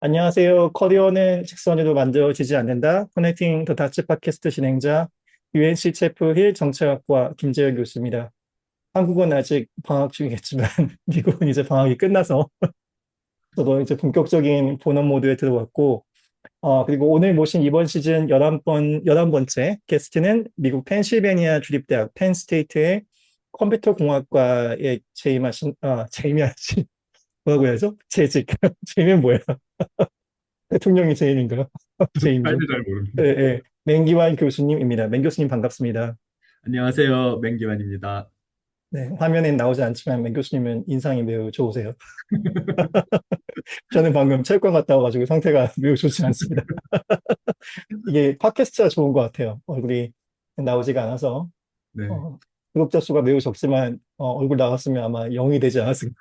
안녕하세요. 커리어는 직선으로 만들어지지 않는다. 커넥팅 더 다츠 팟캐스트 진행자 UNC 채플힐 정치학과 김재열 교수입니다. 한국은 아직 방학 중이겠지만 미국은 이제 방학이 끝나서 저도 이제 본격적인 본업 모드에 들어왔고 그리고 오늘 모신 이번 시즌 11번째 게스트는 미국 펜실베니아 주립대학 펜스테이트의 컴퓨터 공학과에 재임하신 뭐라고 해야죠? 재직. 재임은 뭐야? 대통령이 재임인가요? 사실 재임이죠. 잘 예, 모릅니다. 예. 맹기환 교수님입니다. 맹 교수님 반갑습니다. 안녕하세요. 맹기환입니다. 네, 화면엔 나오지 않지만 맹 교수님은 인상이 매우 좋으세요. 저는 방금 체육관 갔다 와가지고 상태가 매우 좋지 않습니다. 이게 팟캐스트가 좋은 것 같아요. 얼굴이 나오지가 않아서 네. 어, 구독자 수가 매우 적지만 얼굴 나왔으면 아마 0이 되지 않았을까.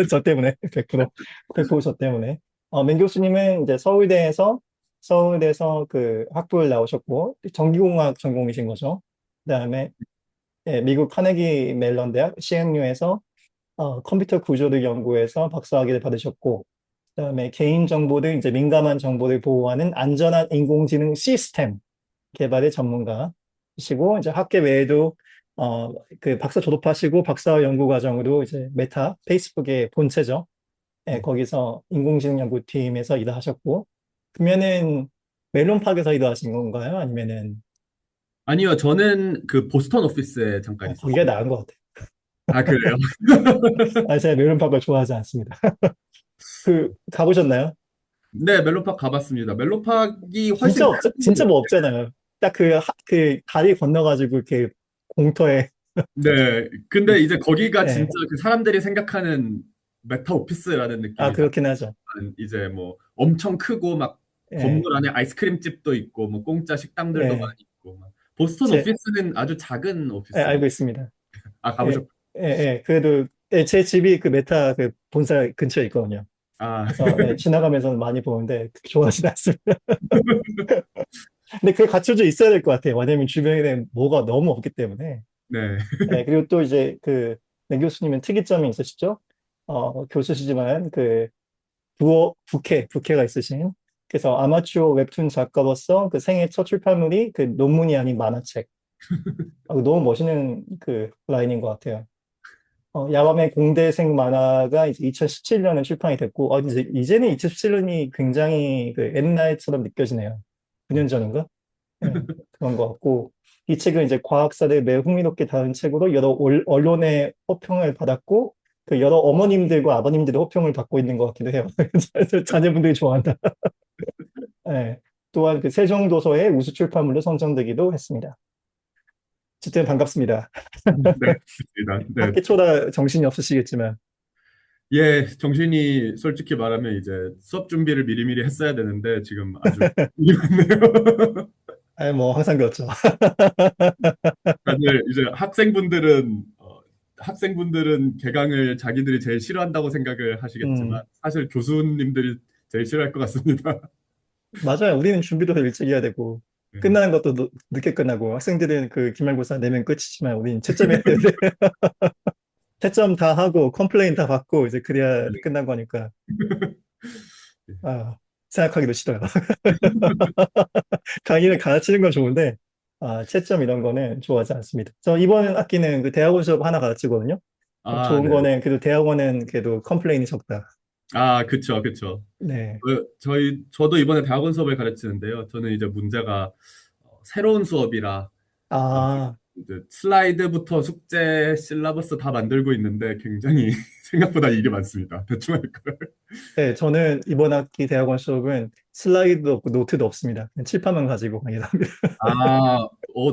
저 때문에 100%저 때문에. 맹 교수님은 이제 서울대에서 그 학부를 나오셨고 전기공학 전공이신 거죠. 그다음에 예, 미국 카네기 멜론 대학 CNU에서 컴퓨터 구조를 연구해서 박사학위를 받으셨고, 그다음에 개인 정보를 이제 민감한 정보를 보호하는 안전한 인공지능 시스템 개발의 전문가시고, 이제 학계 외에도 그 박사 졸업하시고 박사 연구 과정으로 이제 메타 페이스북의 본체죠. 예, 네. 거기서 인공지능 연구팀에서 일을 하셨고, 그러면은 멜론팍에서 일하신 건가요? 아니면은 아니요, 저는 그 보스턴 오피스에 잠깐 거기가 있었습니다. 나은 것 같아요. 아, 그래요? 제가 멜론팍을 좋아하지 않습니다. 그 가보셨나요? 네, 멜로팍 가봤습니다. 멜로팍이 훨씬 진짜 없, 진짜 크고, 뭐 없잖아요. 딱 그 다리 건너가지고 이렇게 공터에 네. 근데 이제 거기가 예. 진짜 그 사람들이 생각하는 메타 오피스라는 느낌이 딱, 그렇긴 하죠. 이제 뭐 엄청 크고 막 예. 건물 안에 아이스크림 집도 있고, 뭐 공짜 식당들도 많이 예. 있고, 막. 보스턴 제 오피스는 아주 작은 오피스라. 알고 있습니다. 아, 예. 가보셨, 그래도 제 집이 그 메타 그 본사 근처에 있거든요. 아, 그래서 지나가면서는 많이 보는데 그렇게 좋아하진 않습니다. 근데 그게 갖춰져 있어야 될 것 같아요. 왜냐면 주변에 뭐가 너무 없기 때문에. 네. 그리고 또 이제 맹 교수님은 특이점이 있으시죠? 교수시지만 부캐가 있으신. 그래서 아마추어 웹툰 작가로서 그 생애 첫 출판물이 그 논문이 아닌 만화책. 너무 멋있는 그 라인인 것 같아요. 야밤의 공대생 만화가 이제 2017년에 출판이 됐고, 이제는 2017년이 굉장히 그 옛날처럼 느껴지네요. 9년 전인가? 예, 그런 것 같고, 이 책은 이제 과학사를 매우 흥미롭게 다룬 책으로 여러 언론의 호평을 받았고, 그 여러 어머님들과 아버님들의 호평을 받고 있는 것 같기도 해요. 자녀분들이 좋아한다. 예. 또한 그 세종도서의 우수 출판물로 선정되기도 했습니다. 어쨌든 반갑습니다. 네, 맞습니다. 네. 학기 초라 정신이 없으시겠지만, 예, 정신이 솔직히 말하면 이제 수업 준비를 미리미리 했어야 되는데 지금 아주 이렇네요. 뭐 항상 그렇죠. 다들 이제 학생분들은 개강을 자기들이 제일 싫어한다고 생각을 하시겠지만 음, 사실 교수님들이 제일 싫어할 것 같습니다. 맞아요. 우리는 준비도 일찍 해야 되고, 네. 끝나는 것도 늦게 끝나고, 학생들은 그 기말고사 내면 끝이지만, 우리는 채점해야 되는데, 채점 다 하고, 컴플레인 다 받고, 이제 그래야 끝난 거니까, 아, 생각하기도 싫어요. 강의를 가르치는 건 좋은데, 채점 이런 거는 좋아하지 않습니다. 저 이번 학기는 그 대학원 수업 하나 가르치거든요. 아, 좋은 네. 거는, 그래도 대학원은 그래도 컴플레인이 적다. 아, 그쵸, 그쵸. 네. 저도 이번에 대학원 수업을 가르치는데요. 저는 이제 문제가 새로운 수업이라 아, 이제 슬라이드부터 숙제, 실라버스 다 만들고 있는데 굉장히 생각보다 일이 많습니다. 대충 할 걸. 네, 저는 이번 학기 대학원 수업은 슬라이드도 없고 노트도 없습니다. 그냥 칠판만 가지고 강의를 합니다. 아,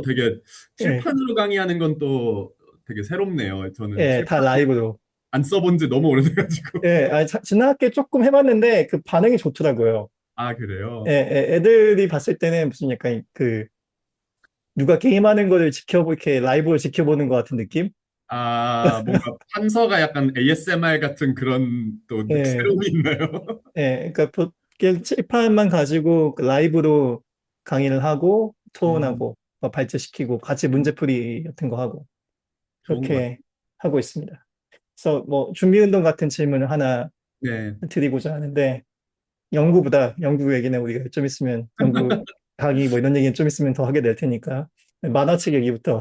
되게 예, 칠판으로 강의하는 건 또 되게 새롭네요. 저는 예, 다 칠판을 라이브로. 안 써본 지 너무 오래돼가지고. 지난 학기에 조금 해봤는데 그 반응이 좋더라고요. 아, 그래요? 애들이 봤을 때는 무슨 약간 누가 게임하는 거를 이렇게 라이브로 지켜보는 것 같은 느낌? 아, 뭔가 판서가 약간 ASMR 같은 그런 또 예, 새로움이 있나요? 그러니까 그냥 칠판만 가지고 그 라이브로 강의를 하고 음, 토론하고 발제시키고 같이 문제풀이 같은 거 하고 좋은 것 같아요. 그렇게 하고 있습니다. 그래서 뭐 준비 운동 같은 질문을 하나 네. 드리고자 하는데 연구보다 연구 얘기는 우리가 좀 있으면 연구 강의 뭐 이런 얘기는 좀 있으면 더 하게 될 테니까 만화책 얘기부터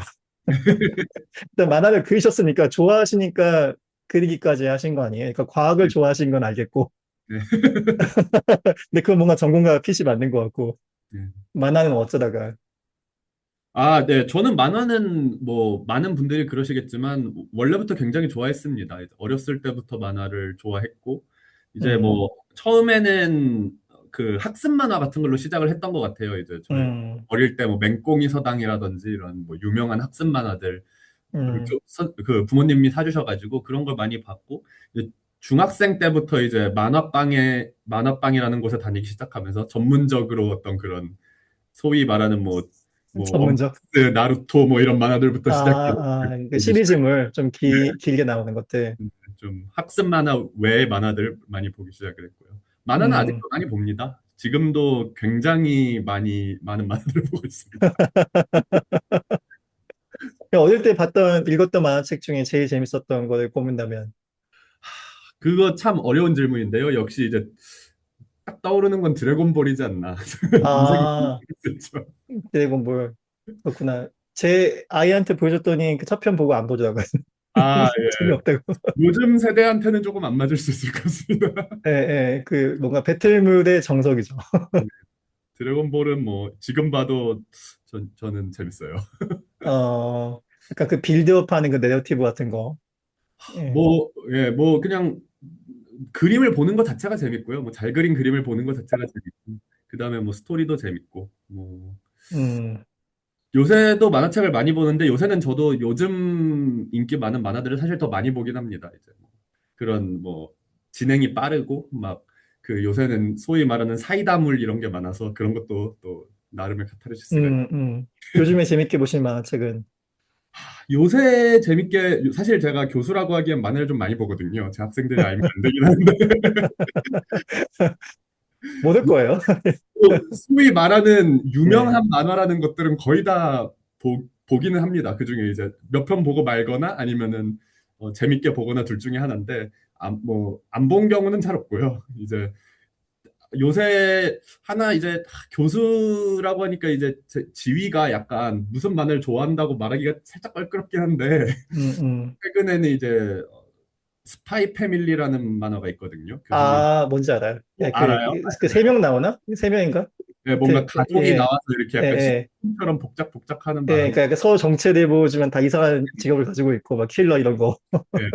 일단 만화를 그리셨으니까 좋아하시니까 그리기까지 하신 거 아니에요? 그러니까 과학을 좋아하신 건 알겠고 네. 근데 그건 뭔가 전공과 핏이 맞는 것 같고 네. 만화는 어쩌다가 아, 네. 저는 만화는 뭐 많은 분들이 그러시겠지만 원래부터 굉장히 좋아했습니다. 이제 어렸을 때부터 만화를 좋아했고 이제 음, 뭐 처음에는 그 학습 만화 같은 걸로 시작을 했던 것 같아요. 이제 저희 음, 어릴 때 뭐 맹꽁이 서당이라든지 이런 뭐 유명한 학습 만화들 음, 그 부모님이 사주셔가지고 그런 걸 많이 봤고 이제 중학생 때부터 이제 만화방이라는 곳에 다니기 시작하면서 전문적으로 어떤 그런 소위 말하는 뭐 전문적. 원피스, 나루토 뭐 이런 만화들부터 시작해서 그 보기 시작. 시리즈물 좀 네, 길게 나오는 것들. 좀 학습 만화 외의 만화들 많이 보기 시작을 했고요. 만화는 음, 아직도 많이 봅니다. 지금도 굉장히 많은 만화들을 보고 있습니다. 어릴 때 읽었던 만화책 중에 제일 재밌었던 거를 꼽는다면, 그거 참 어려운 질문인데요. 역시 이제 딱 떠오르는 건 드래곤볼이지 않나. 인생이 아, 그렇죠. 드래곤볼. 그렇구나. 제 아이한테 보여줬더니 그 첫 편 보고 안 보더라고요. 아, 예. 재미없다고. 요즘 세대한테는 조금 안 맞을 수 있을 것 같습니다. 예, 예, 그 뭔가 배틀물의 정석이죠. 드래곤볼은 뭐 지금 봐도 저는 재밌어요. 약간 그 빌드업 하는 그 내러티브 같은 거. 예. 뭐, 예, 뭐 그냥 그림을 보는 것 자체가 재밌고요. 뭐 잘 그린 그림을 보는 것 자체가 재밌고, 그다음에 뭐 스토리도 재밌고, 뭐 음, 요새도 만화책을 많이 보는데 요새는 저도 요즘 인기 많은 만화들을 사실 더 많이 보긴 합니다. 이제 뭐 그런 뭐 진행이 빠르고 막 그 요새는 소위 말하는 사이다물 이런 게 많아서 그런 것도 또 나름의 카타르시스가 있- 음, 음. 요즘에 재밌게 보실 만화책은, 요새 재밌게 사실 제가 교수라고 하기엔 만화를 좀 많이 보거든요. 제 학생들이 알면 안 되긴 하는데 못 올 거예요. 또 소위 말하는 네. 유명한 만화라는 것들은 거의 다 보기는 합니다. 그중에 이제 몇 편 보고 말거나 아니면은 재밌게 보거나 둘 중에 하나인데 안 본 경우는 잘 없고요. 이제 요새 하나 이제 교수라고 하니까 이제 제 지위가 약간 무슨 만화를 좋아한다고 말하기가 살짝 껄끄럽긴 한데 음, 음. 최근에는 이제 스파이 패밀리라는 만화가 있거든요. 교수님 뭔지 알아요. 예, 알아요? 그 세 명 나오나? 세 명인가? 네, 뭔가 하여튼, 가족이 나와서 이렇게 예, 약간 예. 시처럼 복작복작하는 예, 만화. 그러니까 서로 정체들 보여주면 다 이상한 직업을 가지고 있고, 막 킬러 이런 거. 네,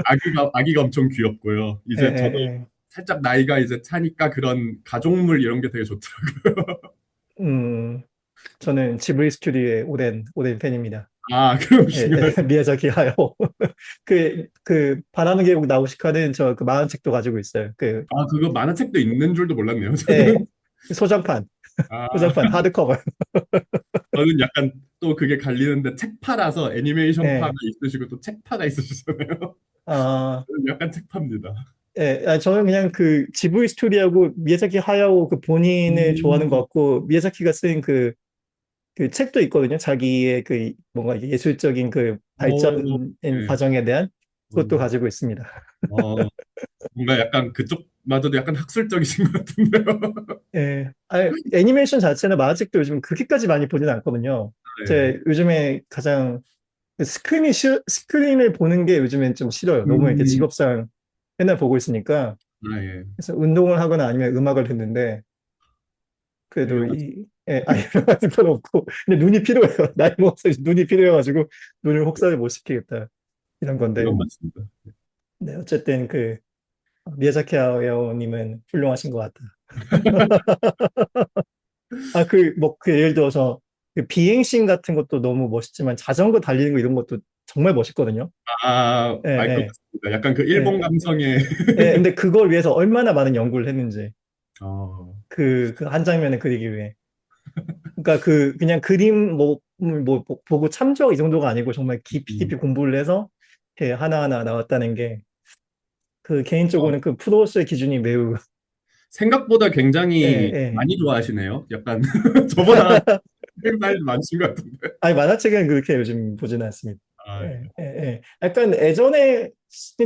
아기가 엄청 귀엽고요. 예, 이제 저도 예, 살짝 나이가 이제 차니까 그런 가족물 이런 게 되게 좋더라고요. 예. 저는 지브리 스튜디오의 오랜 팬입니다. 아, 예, 그러시구나. 예, 미야자키 하야오. 바람의 계곡 나우시카는 저 그 만화책도 가지고 있어요. 아, 그거 만화책도 있는 줄도 몰랐네요, 예, 저는. 소장판, 아, 소장판, 하드커버. 저는 약간 또 그게 갈리는데 책파라서 애니메이션파가 예, 있으시고 또 책파가 있으시잖아요. 아, 저는 약간 책파입니다. 저는 그냥 그 지브리 스튜디오하고 미야자키 하야오 그 본인을 좋아하는 것 음, 같고, 미야자키가 쓴 그 책도 있거든요. 자기의 그 뭔가 이게 예술적인 그 오, 발전 네. 과정에 대한 그것도 음, 가지고 있습니다. 뭔가 약간 그쪽마저도 약간 학술적이신 것 같은데요. 예. 애니메이션 자체는 만화책도 요즘 그렇게까지 많이 보지는 않거든요. 네. 제 요즘에 가장 스크린을 보는 게 요즘엔 좀 싫어요. 너무 이렇게 음, 직업상 맨날 보고 있으니까. 아, 예. 그래서 운동을 하거나 아니면 음악을 듣는데, 그래도 훌륭하시, 아이를 건 없고, 근데 눈이 필요해요. 나이 먹어서 이제 눈이 필요해가지고, 눈을 혹사를 못 시키겠다. 이런 건데. 이건 맞습니다. 네, 어쨌든 미야자키 하야오님은 훌륭하신 것 같다. 예를 들어서, 그 비행씬 같은 것도 너무 멋있지만, 자전거 달리는 거 이런 것도 정말 멋있거든요. 아, 예, 알 것 예, 같습니다. 약간 그 예, 일본 감성의, 근데 그걸 위해서 얼마나 많은 연구를 했는지, 어, 그 한 장면을 그리기 위해. 그러니까 그냥 그림 보고 참조하고 이 정도가 아니고 정말 깊이 음, 공부를 해서 이렇게 하나하나 나왔다는 게, 어, 개인적으로는 그 프로로서의 기준이 매우, 생각보다 예, 굉장히 예. 많이 좋아하시네요. 약간 저보다 할 많으신 것 같은데. 아니, 만화책은 그렇게 요즘 보지는 않습니다. 아, 예. 예, 예, 예. 약간 예전에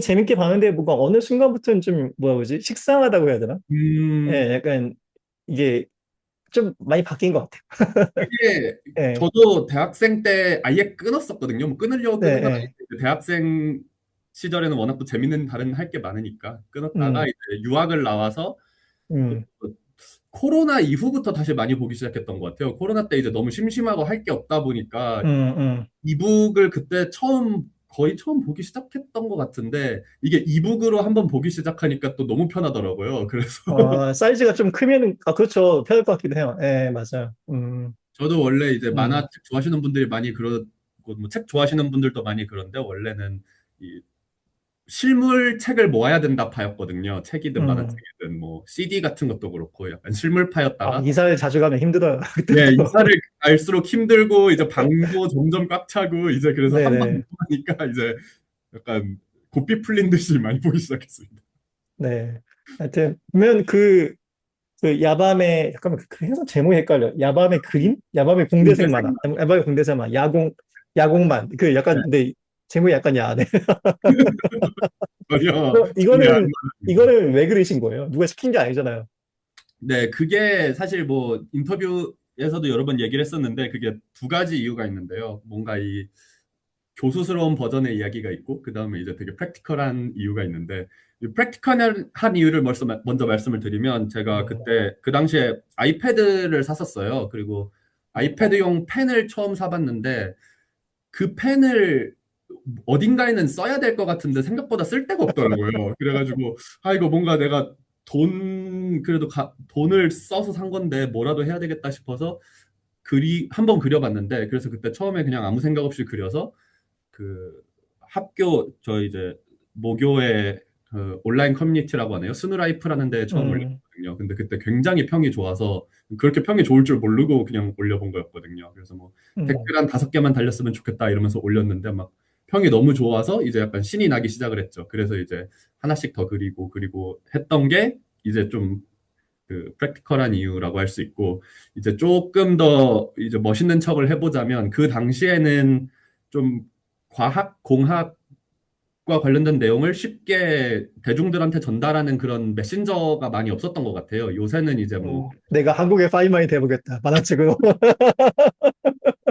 재밌게 봤는데, 뭔가 어느 순간부터는 좀, 뭐라 그러지? 식상하다고 해야 되나? 음, 예, 약간 이게 좀 많이 바뀐 것 같아요. 그게 예, 저도 대학생 때 아예 끊었었거든요. 뭐 끊으려고 네, 끊은 건 예, 아닌데 대학생 시절에는 워낙 또 재밌는 다른 할 게 많으니까 끊었다가 음, 이제 유학을 나와서 그 음, 코로나 이후부터 다시 많이 보기 시작했던 것 같아요. 코로나 때 이제 너무 심심하고 할 게 없다 보니까 음. 이북을 그때 거의 처음 보기 시작했던 것 같은데 이게 이북으로 한번 보기 시작하니까 또 너무 편하더라고요. 그래서 사이즈가 좀 크면은, 그렇죠. 편할 것 같기도 해요. 예, 맞아요. 저도 원래 이제 음, 만화책 좋아하시는 분들이 많이 그러고 뭐 책 좋아하시는 분들도 많이 그런데 원래는 이 실물 책을 모아야 된다 파였거든요. 책이든 음. 만화책이든 뭐 CD 같은 것도 그렇고 약간 실물파였다가 이사를 자주 가면 힘들어요. 그때 예, 또. 이사를 갈수록 힘들고 이제 방도 점점 꽉 차고 이제 그래서 한 번 네네. 하니까 이제 약간 고삐 풀린 듯이 많이 보기 시작했습니다. 네. 하여튼, 보면 야밤의, 잠깐만, 그 행사 제목이 헷갈려. 야밤의 그림? 야밤의 공대생 만화. 야밤의 공대생 만화. 야공만. 약간, 근데, 제목이 약간 야하네. 전혀 전혀 안 맞습니다. 이거는 왜 그러신 거예요? 누가 시킨 게 아니잖아요. 네, 그게 사실 뭐 인터뷰에서도 여러 번 얘기를 했었는데 그게 두 가지 이유가 있는데요. 뭔가 이 교수스러운 버전의 이야기가 있고 그다음에 이제 되게 프랙티컬한 이유가 있는데 이 프랙티컬한 이유를 먼저 말씀을 드리면 제가 음, 그때 그 당시에 아이패드를 샀었어요. 그리고 아이패드용 펜을 처음 사봤는데 그 펜을 어딘가에는 써야 될 것 같은데 생각보다 쓸 데가 없더라고요. 그래가지고 이거 뭔가 내가 그래도 돈을 써서 산 건데 뭐라도 해야 되겠다 싶어서 한번 그려봤는데 그래서 그때 처음에 그냥 아무 생각 없이 그려서 그 저 이제 모교의 그 온라인 커뮤니티라고 하네요. 스누라이프라는 데 처음 음, 올렸거든요. 근데 그때 굉장히 평이 좋아서 그렇게 평이 좋을 줄 모르고 그냥 올려본 거였거든요. 그래서 뭐 음, 댓글 한 5개만 달렸으면 좋겠다 이러면서 올렸는데 막 평이 너무 좋아서 이제 약간 신이 나기 시작을 했죠. 그래서 이제 하나씩 더 그리고 했던 게 이제 좀 그 프랙티컬한 이유라고 할 수 있고 이제 조금 더 이제 멋있는 척을 해보자면 그 당시에는 좀 과학, 공학과 관련된 내용을 쉽게 대중들한테 전달하는 그런 메신저가 많이 없었던 것 같아요. 요새는 이제 뭐 내가 한국의 파이만이 돼보겠다. 만화책으로.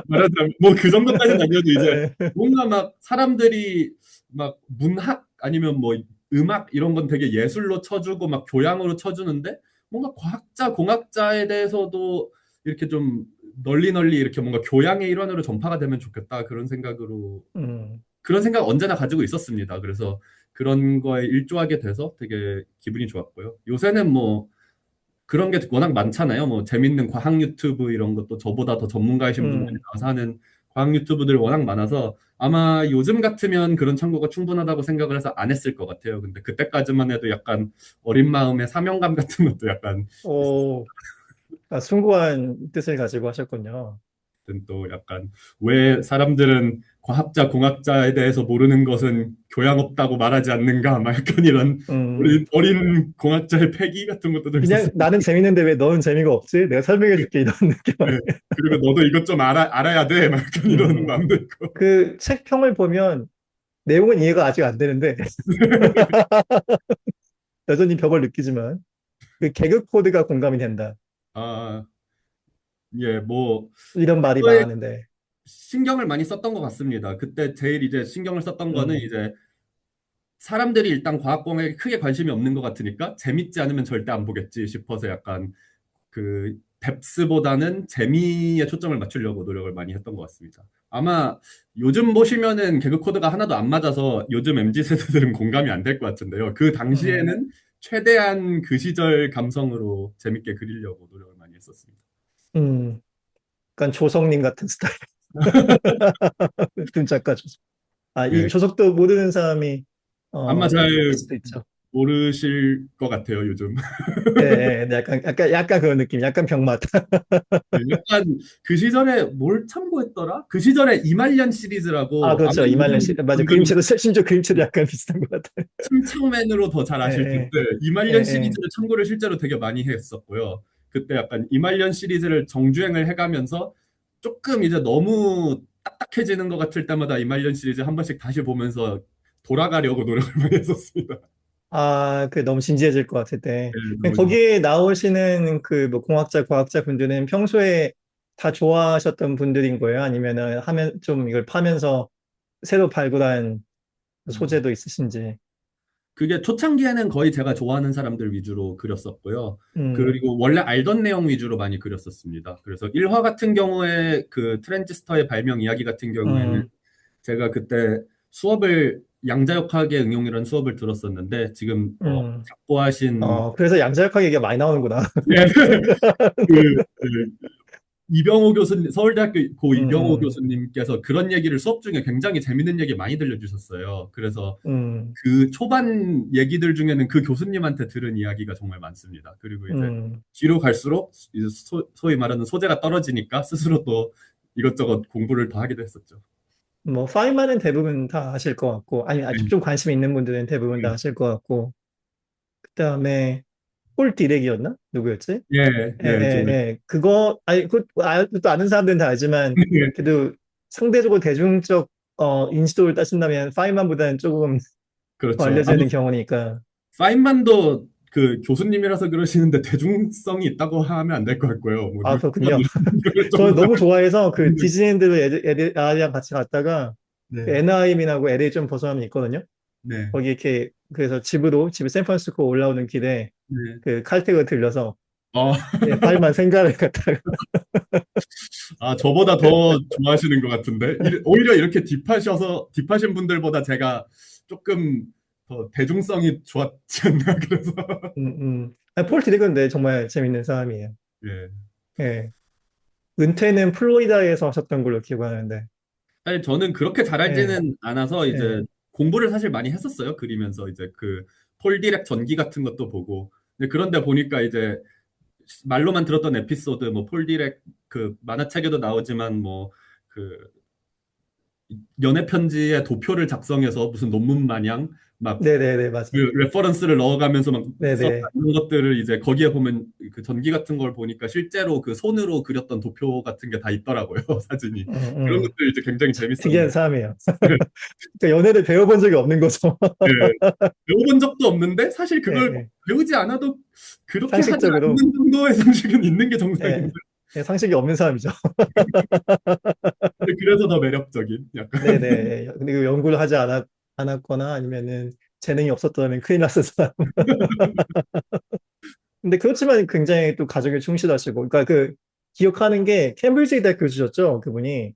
말하자면 뭐 그 정도까지는 아니어도 이제 예, 뭔가 막 사람들이 막 문학 아니면 뭐 음악 이런 건 되게 예술로 쳐주고 막 교양으로 쳐주는데 뭔가 과학자, 공학자에 대해서도 이렇게 좀 널리 이렇게 뭔가 교양의 일환으로 전파가 되면 좋겠다 음, 그런 생각 언제나 가지고 있었습니다. 그래서 그런 거에 일조하게 돼서 되게 기분이 좋았고요. 요새는 뭐 그런 게 워낙 많잖아요. 뭐 재밌는 과학 유튜브 이런 것도 저보다 더 전문가이신 분들이 음, 나와서 하는 과학 유튜브들 워낙 많아서 아마 요즘 같으면 그런 창구가 충분하다고 생각을 해서 안 했을 것 같아요. 근데 그때까지만 해도 약간 어린 마음의 사명감 같은 것도 약간 오, 숭고한 뜻을 가지고 하셨군요. 있었던 또 약간 왜 사람들은 과학자, 공학자에 대해서 모르는 것은 교양 없다고 말하지 않는가 막 약간 이런 음, 어린 공학자의 패기 같은 것도 좀 그냥 있었습니다. 나는 재밌는데 왜 너는 재미가 없지? 내가 설명해 줄게. 이런 느낌 네. 아니에요? 그리고 너도 이것 좀 알아야 돼. 막 약간 이런 음, 마음도 있고. 책 평을 보면 내용은 이해가 아직 안 되는데, 여전히 벽을 느끼지만, 개그 코드가 공감이 된다. 아, 예, 뭐, 이런 말이 그거에 많은데, 신경을 많이 썼던 것 같습니다. 그때 제일 이제 신경을 썼던 거는 음, 이제 사람들이 일단 과학 공학에 크게 관심이 없는 것 같으니까 재밌지 않으면 절대 안 보겠지 싶어서 약간 그 뎁스보다는 재미에 초점을 맞추려고 노력을 많이 했던 것 같습니다. 아마 요즘 보시면은 개그 코드가 하나도 안 맞아서 요즘 MZ 세대들은 공감이 안 될 것 같은데요. 그 음, 당시에는 최대한 그 시절 감성으로 재밌게 그리려고 노력을 많이 했었습니다. 음, 약간 조성님 같은 스타일. 등 작가 조석. 이 예, 조석도 모르는 사람이, 아마 잘 있을 수도 있죠. 모르실 것 같아요, 요즘. 예, 예, 네, 약간 그런 느낌, 약간 병맛. 약간 그 시절에 뭘 참고했더라? 그 시절에 이말년 시리즈라고 아마 그렇죠. 이말년 씨. 요즘 맞아. 분들은 심지어 그림체도 약간 비슷한 것 같아요. 침착맨으로 더 잘 예, 아실 텐데 예, 예, 이말년 예. 시리즈를 참고를 실제로 되게 많이 했었고요. 그때 약간 이말년 시리즈를 정주행을 해가면서 조금 이제 너무 딱딱해지는 것 같을 때마다 이말년 시리즈 한 번씩 다시 보면서 돌아가려고 노력을 많이 했었습니다. 아, 그 너무 진지해질 것 같을 때. 예, 너무 거기에 나오시는 그 뭐 공학자, 과학자 분들은 평소에 다 좋아하셨던 분들인 거예요? 아니면은 하면 좀 이걸 파면서 새로 발굴한 음. 소재도 있으신지. 그게 초창기에는 거의 제가 좋아하는 사람들 위주로 그렸었고요. 음, 그리고 원래 알던 내용 위주로 많이 그렸었습니다. 그래서 1화 같은 경우에 그 트랜지스터의 발명 이야기 같은 경우에는 음, 제가 그때 수업을 양자역학의 응용이라는 수업을 들었었는데 지금 음. 작고하신 그래서 양자역학 얘기가 많이 나오는구나. 예, 그 이병호 교수님, 서울대학교 고 음, 이병호 음, 교수님께서 그런 얘기를 수업 중에 굉장히 재밌는 얘기 많이 들려주셨어요. 그래서 음, 그 초반 얘기들 중에는 그 교수님한테 들은 이야기가 정말 많습니다. 그리고 이제 음. 뒤로 갈수록 이제 소위 말하는 소재가 떨어지니까 스스로 또 이것저것 공부를 더 하기도 했었죠. 뭐, 파이만은 대부분 다 아실 것 같고, 아니, 아직 네, 좀 관심 있는 분들은 대부분 다 네. 아실 것 같고, 그 다음에, 폴 디렉이었나? 누구였지? 예, 예, 예, 예, 예. 그거, 아니, 또 아는 사람들은 다 알지만, 그래도 상대적으로 대중적, 인지도를 따진다면, 파이만보다는 조금 더 그렇죠. 알려져 있는 경우니까. 파인만도 그 교수님이라서 그러시는데 대중성이 있다고 하면 안 될 것 같고요. 뭐 아, 그렇군요. 그럴 저는 정도로. 너무 좋아해서 그 디즈니랜드로 아이랑 같이 갔다가, 그 네, 애나하임이라고 LA 좀 벗어나면 있거든요. 네, 거기 이렇게, 그래서 집에 샌프란시스코 올라오는 길에 네. 그 칼텍을 들려서, 어, 예, 파이만 생가를 갖다가, 아, 저보다 더 좋아하시는 것 같은데. 오히려 이렇게 딥하신 분들보다 제가 조금 더 대중성이 좋았지 않나, 그래서. 폴 디렉은 네, 정말 재밌는 사람이에요. 예. 예. 은퇴는 플로리다에서 하셨던 걸로 기억하는데, 사실 저는 그렇게 잘 예, 알지는 않아서 이제 예. 공부를 사실 많이 했었어요. 그리면서 이제 그 폴디렉 전기 같은 것도 보고. 근데 그런데 보니까 이제 말로만 들었던 에피소드, 뭐 폴디렉 그 만화책에도 나오지만 뭐 그 연애 편지에 도표를 작성해서 무슨 논문 마냥 막 네네네, 그 맞아요. 레퍼런스를 넣어가면서 막 썼다 네네. 이런 것들을 이제 거기에 보면 그 전기 같은 걸 보니까 실제로 그 손으로 그렸던 도표 같은 게 다 있더라고요 사진이 그런 것들 이제 굉장히 특이한 재밌었는데 사람이에요. 그러니까 연애를 배워본 적이 없는 거죠. 예, 배워본 적도 없는데 사실 예, 그걸 예. 배우지 않아도 그렇게 하지 상식적으로, 않는 정도의 상식은 있는 게 예, 정상인데 예, 상식이 없는 사람이죠. 그래서 더 매력적인 약간 네네. 예. 그리고 연구를 않았거나 아니면은 재능이 없었다면 큰일 났을 사람. 근데 그렇지만 굉장히 또 가정에 충실하시고, 그러니까 그 기억하는 게 캠브리지 대학 교수셨죠, 그분이.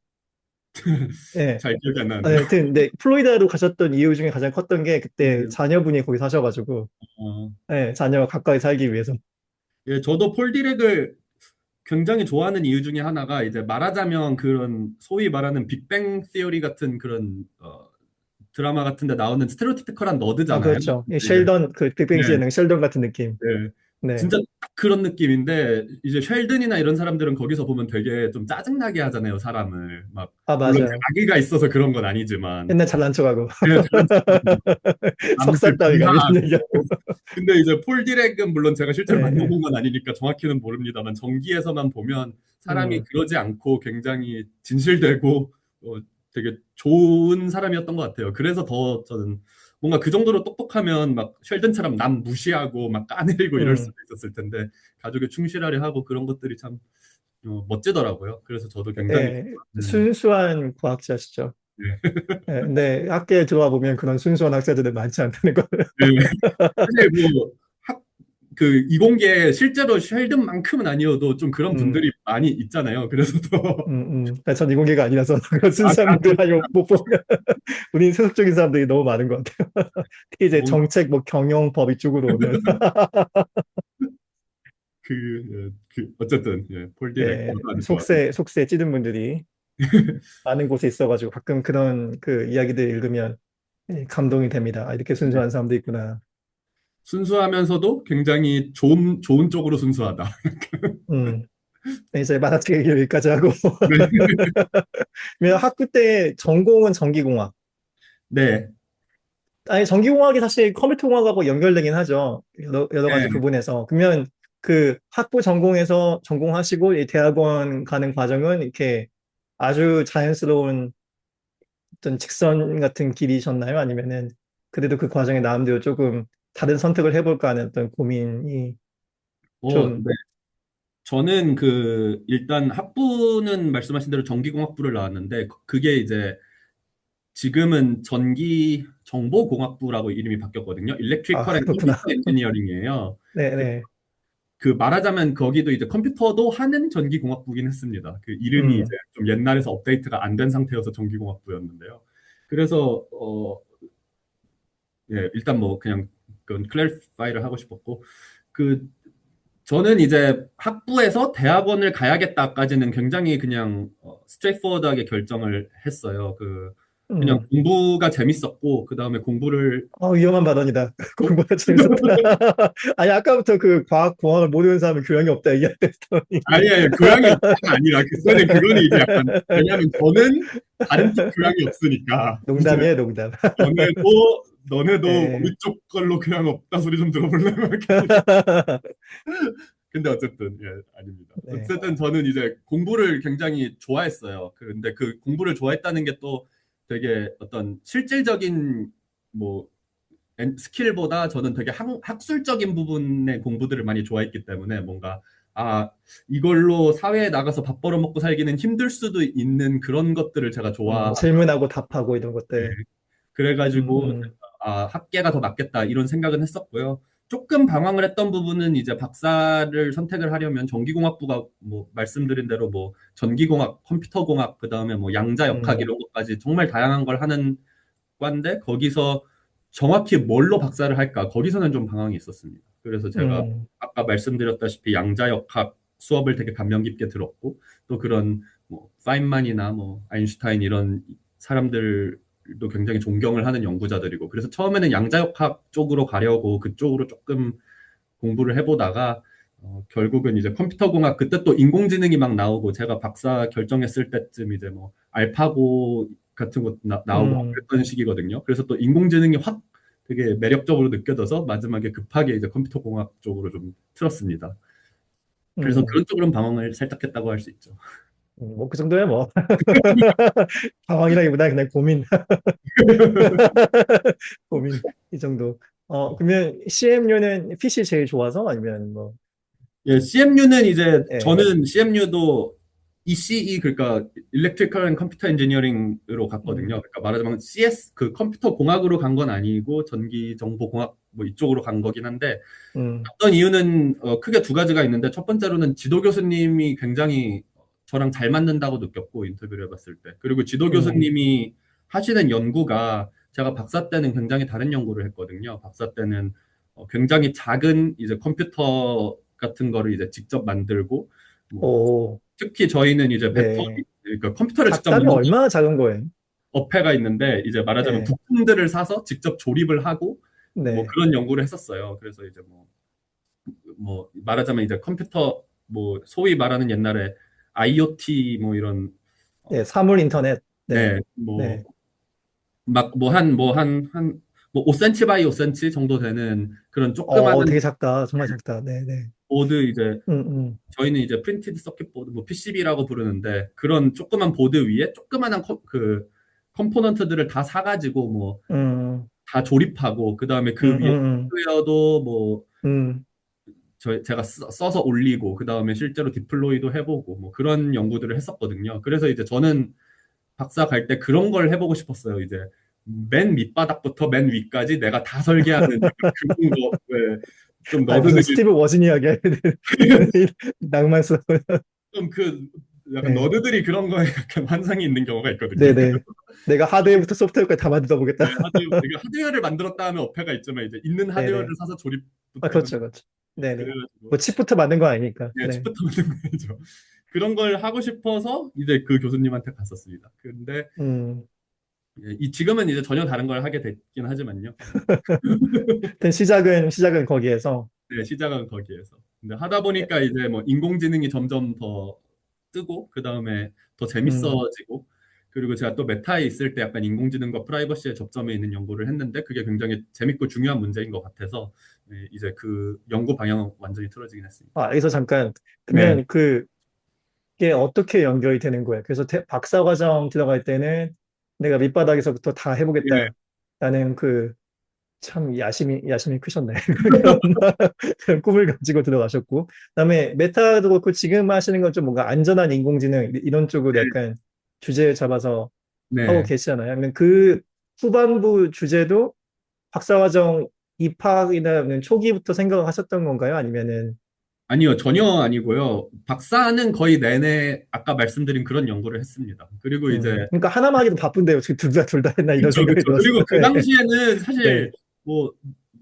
예. 잘 기억이 안 나는데요. 하여튼, 근데 플로리다로 가셨던 이유 중에 가장 컸던 게 그때 네. 자녀분이 거기 사셔가지고, 어, 예, 자녀와 가까이 살기 위해서. 예, 저도 폴 디렉을 굉장히 좋아하는 이유 중에 하나가 이제 말하자면 그런 소위 말하는 빅뱅 시어리 같은 그런 드라마 같은 데 나오는 스테레오티피컬한 아, 너드잖아요. 그렇죠. 이 이제 쉘던, 그 네, 빅뱅 시에는 쉘던 같은 느낌. 네. 네. 진짜 딱 그런 느낌인데 이제 쉘든이나 이런 사람들은 거기서 보면 되게 좀 짜증나게 하잖아요, 사람을. 막 아, 물론 맞아요. 자기가 있어서 그런 건 아니지만 맨날 잘난 척하고. 네, 다른 사람들 남한테 석살 따위가 이런 얘기하고. 비하하고 근데 이제 폴 디렉은 물론 제가 예, 실제로 예. 만나본 건 아니니까 정확히는 모릅니다만 전기에서만 보면 사람이 음, 그러지 않고 굉장히 진실되고 되게 좋은 사람이었던 것 같아요. 그래서 더 저는 뭔가 그 정도로 똑똑하면 막 쉘든처럼 남 무시하고 막 까내리고 이럴 수도 음. 있었을 텐데 가족에 충실하려 하고 그런 것들이 참 멋지더라고요. 그래서 저도 굉장히 예, 좋아하는 순수한 과학자시죠. 예. 예, 근데 학교에 들어와 보면 그런 순수한 학자들은 많지 않다는 걸. 예. 사실 뭐 그 이공계에 실제로 쉘든만큼은 아니어도 좀 그런 음, 분들이 많이 있잖아요. 그래서 더 전 이공계가 아니라서 그런 아, 순수한 분들 아니 못 보면 우린 세속적인 사람들이 너무 많은 것 같아요. 특히 이제 뭔가 정책, 뭐 경영, 법 이쪽으로 오면 어쨌든 폴 디렉 예, 저도 아주 좋아합니다. 속세 찌든 분들이 많은 곳에 있어가지고 가끔 그런 그 이야기들 읽으면 예, 감동이 됩니다. 아, 이렇게 네. 순수한 사람도 있구나. 순수하면서도 굉장히 좋은 쪽으로 순수하다. 음, 네, 이제 만화책 얘기 여기까지 하고 네. 그러면 학부 때 전공은 전기공학. 네. 아니, 전기공학이 사실 컴퓨터공학하고 연결되긴 하죠. 여러 가지 네. 부분에서. 그러면 그 학부 전공에서 전공하시고 이 대학원 가는 과정은 이렇게 아주 자연스러운 어떤 직선 같은 길이셨나요? 아니면은 그래도 그 과정에 나름대로 조금 다른 선택을 해볼까 하는 어떤 고민이 좀, 네. 저는 일단 학부는 말씀하신 대로 전기공학부를 나왔는데, 그게 이제 지금은 전기정보공학부라고 이름이 바뀌었거든요. 아, 일렉트리컬 앤 그렇구나. 컴퓨터 엔지니어링이에요. 네네. 말하자면 거기도 이제 컴퓨터도 하는 전기공학부긴 했습니다. 그 이름이 이제 음, 좀 옛날에서 업데이트가 안 된 상태여서 전기공학부였는데요. 그래서 예, 일단 뭐 그냥 그건 클래리파이를 하고 싶었고, 그 저는 이제 학부에서 대학원을 가야겠다까지는 굉장히 그냥 스트레이트포워드하게 결정을 했어요. 그냥 음. 공부가 재밌었고, 그 다음에 공부를 위험한 발언이다. 어, 공부가 재밌었다. 아니, 아까부터 그 과학, 공학을 모르는 사람은 교양이 없다 얘기했더니. 아니, 아니, 교양이 없다가 아니라, 그거는 이제 약간, 왜냐하면 저는 다른 쪽 교양이 없으니까, 이제, 농담이에요, 농담. 너네도 예. 우리 쪽 걸로 교양 없다 소리 좀 들어볼래? 막 이렇게. 근데 어쨌든, 예, 아닙니다. 네. 어쨌든 저는 이제 공부를 굉장히 좋아했어요. 근데 그 공부를 좋아했다는 게 또 되게 어떤 실질적인, 뭐, 스킬보다 저는 되게 학술적인 부분의 공부들을 많이 좋아했기 때문에 뭔가 아 이걸로 사회에 나가서 밥 벌어먹고 살기는 힘들 수도 있는 그런 것들을 제가 질문하고 답하고 이런 것들. 음, 그래가지고 음, 학계가 더 낫겠다 이런 생각은 했었고요. 조금 방황을 했던 부분은 이제 박사를 선택을 하려면 전기공학부가 뭐 말씀드린 대로 뭐 전기공학, 컴퓨터공학 그다음에 뭐 양자역학 음, 이런 것까지 정말 다양한 걸 하는 과인데 거기서 정확히 뭘로 박사를 할까? 거기서는 좀 방황이 있었습니다. 그래서 제가 음, 아까 말씀드렸다시피 양자역학 수업을 되게 감명 깊게 들었고 또 그런 뭐 파인만이나 뭐 아인슈타인 이런 사람들도 굉장히 존경을 하는 연구자들이고 그래서 처음에는 양자역학 쪽으로 가려고 그쪽으로 조금 공부를 해보다가 결국은 이제 컴퓨터공학 그때 또 인공지능이 막 나오고 제가 박사 결정했을 때쯤 이제 뭐 알파고 같은 거 나오고 음, 그랬던 시기거든요. 그래서 또 인공지능이 확 되게 매력적으로 느껴져서 마지막에 급하게 이제 컴퓨터공학 쪽으로 좀 틀었습니다. 그래서 음. 그런 쪽으로는 방황을 살짝 했다고 할 수 있죠. 뭐 그 정도야 뭐. 방황이라기보다 그냥 고민. 고민. 이 정도. 그러면 CMU는 PC 제일 좋아서 아니면 뭐, 예, CMU는 이제 예. 저는 CMU도 ECE 그러니까 Electrical and Computer Engineering으로 갔거든요. 음, 그러니까 말하자면 CS 그 컴퓨터 공학으로 간 건 아니고 전기 정보 공학 뭐 이쪽으로 간 거긴 한데 음, 어떤 이유는 크게 두 가지가 있는데 첫 번째로는 지도 교수님이 굉장히 저랑 잘 맞는다고 느꼈고 인터뷰를 해봤을 때 그리고 지도 음, 교수님이 하시는 연구가 제가 박사 때는 굉장히 다른 연구를 했거든요. 박사 때는 굉장히 작은 이제 컴퓨터 같은 거를 이제 직접 만들고 뭐 오, 특히 저희는 이제 네. 배터리 그러니까 컴퓨터를 직접 작다면 만드는 얼마나 작은 거예요? 업체가 있는데 이제 말하자면 네, 부품들을 사서 직접 조립을 하고 뭐 네. 그런 연구를 했었어요. 그래서 이제 뭐 말하자면 이제 컴퓨터 뭐 소위 말하는 옛날에 IoT 뭐 이런 네, 사물 인터넷. 네, 네, 뭐 네. 막 뭐 5cm 바이 5cm 정도 되는 그런 조그마한 되게 작다. 정말 작다. 네, 네. 보드 이제 음, 음, 저희는 이제 프린티드 서킷 보드 뭐 PCB라고 부르는데 그런 조그만 보드 위에 조그만한 컴포넌트들을 다 사가지고 뭐 음, 다 조립하고 그 다음에 그 음, 위에 음, 소프트웨어도 뭐 음, 제가 써서 올리고 그 다음에 실제로 디플로이도 해보고 뭐 그런 연구들을 했었거든요. 그래서 이제 저는 박사 갈 때 그런 걸 해보고 싶었어요. 이제 맨 밑바닥부터 맨 위까지 내가 다 설계하는 약간 그런 거좀 아니, 무슨 너드들이 스티브 워즈니아게 낭만스러운. 좀 약간 네, 너드들이 그런 거에 약간 환상이 있는 경우가 있거든요. 네네. 내가 하드웨어부터 소프트웨어까지 다 만들어 보겠다. 하드웨어를 만들었다 하면 어폐가 있지만 이제 있는 하드웨어를 네네. 사서 조립부터 해야 된다. 그렇죠, 그렇죠. 네네. 그래가지고 뭐 칩부터 만든 거 아니니까. 예, 네. 칩부터 만든 거죠. 그런 걸 하고 싶어서 이제 그 교수님한테 갔었습니다. 근데 음. 지금은 이제 전혀 다른 걸 하게 됐긴 하지만요. 일단 시작은 거기에서. 네, 시작은 거기에서. 근데 하다 보니까 이제 뭐 인공지능이 점점 더 뜨고 그 다음에 더 음. 재밌어지고 그리고 제가 또 메타에 있을 때 약간 인공지능과 프라이버시의 접점에 있는 연구를 했는데 그게 굉장히 재밌고 중요한 문제인 것 같아서 네, 이제 그 연구 방향은 완전히 틀어지긴 했습니다. 여기서 잠깐. 네, 그러면 그게 어떻게 연결이 되는 거예요? 그래서 박사과정 들어갈 때는 내가 밑바닥에서부터 다 예, 해보겠다라는 그 참 야심이 크셨네. 그런 꿈을 가지고 들어가셨고. 그다음에 메타도 그렇고 지금 하시는 건 좀 뭔가 안전한 인공지능 이런 쪽으로 약간 주제를 잡아서 하고 네. 계시잖아요. 그러면 그 후반부 주제도 박사과정 입학이나 초기부터 생각을 하셨던 건가요? 아니면은 아니요, 전혀 아니고요. 박사는 거의 내내 아까 말씀드린 그런 연구를 했습니다. 그리고 이제 그러니까 하나만 하기도 바쁜데요. 지금 둘 다 했나 이런 그쵸, 생각이 그쵸. 들었어요. 그리고 그 당시에는 네. 사실 뭐,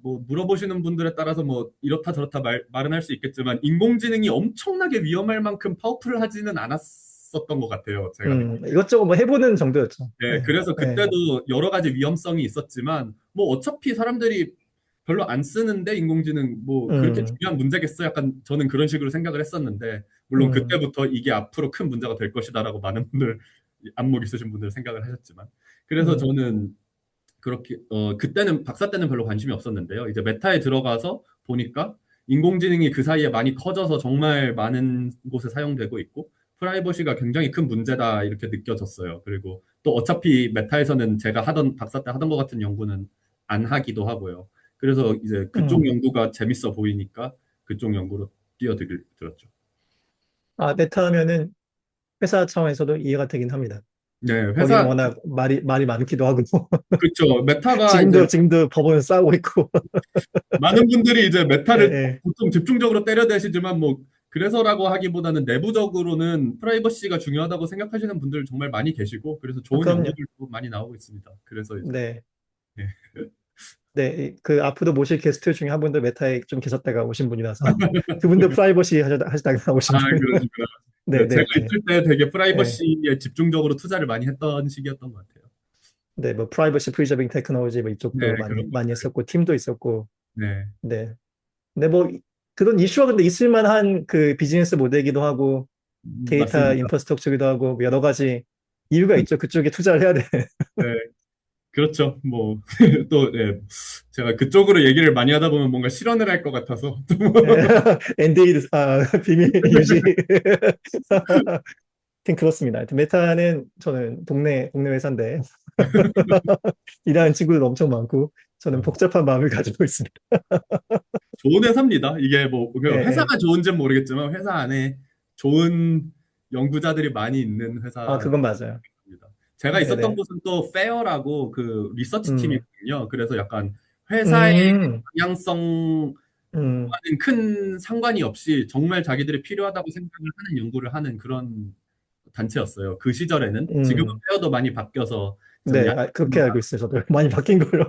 물어보시는 분들에 따라서 뭐 이렇다 저렇다 말은 할 수 있겠지만 인공지능이 엄청나게 위험할 만큼 파워풀하지는 않았었던 것 같아요. 제가 이것저것 뭐 해보는 정도였죠. 네, 네. 그래서 네. 그때도 여러 가지 위험성이 있었지만, 뭐 어차피 사람들이 별로 안 쓰는데 인공지능 뭐 그렇게 음, 중요한 문제겠어? 약간 저는 그런 식으로 생각을 했었는데, 물론 음, 그때부터 이게 앞으로 큰 문제가 될 것이다라고 많은 분들, 안목 있으신 분들 생각을 하셨지만. 그래서 음, 저는 그렇게, 그때는, 박사 때는 별로 관심이 없었는데요. 이제 메타에 들어가서 보니까 인공지능이 그 사이에 많이 커져서 정말 많은 곳에 사용되고 있고, 프라이버시가 굉장히 큰 문제다, 이렇게 느껴졌어요. 그리고 또 어차피 메타에서는 제가 박사 때 하던 것 같은 연구는 안 하기도 하고요. 그래서 이제 그쪽 음. 연구가 재밌어 보이니까 그쪽 연구로 뛰어들었죠. 아, 메타 하면은 회사 차원에서도 이해가 되긴 합니다. 네, 거기는 워낙 말이 많기도 하고, 그쵸. 메타가 이제 지금도 법원 싸우고 있고, 많은 분들이 이제 예, 메타를 예. 보통 집중적으로 때려대시지만 뭐 그래서라고 하기보다는 내부적으로는 프라이버시가 중요하다고 생각하시는 분들 정말 많이 계시고 그래서 좋은 그럼요. 연구들도 많이 나오고 있습니다. 그래서 이제 네. 예. 네, 그 앞으로 모실 게스트 중에 한 분도 메타에 좀 계셨다가 오신 분이라서 그분도 프라이버시 하시다가 오신 아 분. 그러시구나. 네, 네, 제가 네, 네. 있을 때 되게 네, 프라이버시에 집중적으로 투자를 많이 했던 시기였던 것 같아요. 네, 뭐 프라이버시 프리저빙 테크놀로지 뭐 네, 이쪽도 그런 많이 했었고 팀도 있었고, 네, 네. 근데 뭐 그런 이슈가 근데 있을 만한 그 비즈니스 모델이기도 하고 데이터 맞습니다. 인프라스트럭처기도 하고 뭐 여러 가지 이유가 있죠. 그쪽에 투자를 해야 돼. 네, 그렇죠. 뭐 또 예, 제가 그쪽으로 얘기를 많이 하다 보면 뭔가 실언을 할 것 같아서 엔데이 비밀 유지. 하여튼 그렇습니다. 하여튼 메타는 저는 동네 회사인데 일하는 친구들 엄청 많고 저는 복잡한 마음을 가지고 있습니다. 좋은 회사입니다. 이게 뭐 예, 예. 회사가 좋은지는 모르겠지만 회사 안에 좋은 연구자들이 많이 있는 아, 회사입니다. 그건 맞아요. 제가 있었던 네네. 곳은 또 페어라고 그 리서치 음, 팀이거든요. 그래서 약간 회사의 음, 방향성과는 음, 큰 상관이 없이 정말 자기들이 필요하다고 생각을 하는 연구를 하는 그런 단체였어요. 그 시절에는. 지금은 음. 페어도 많이 바뀌어서 좀 네, 그렇게 알고 있어요. 저도 많이 바뀐 걸로.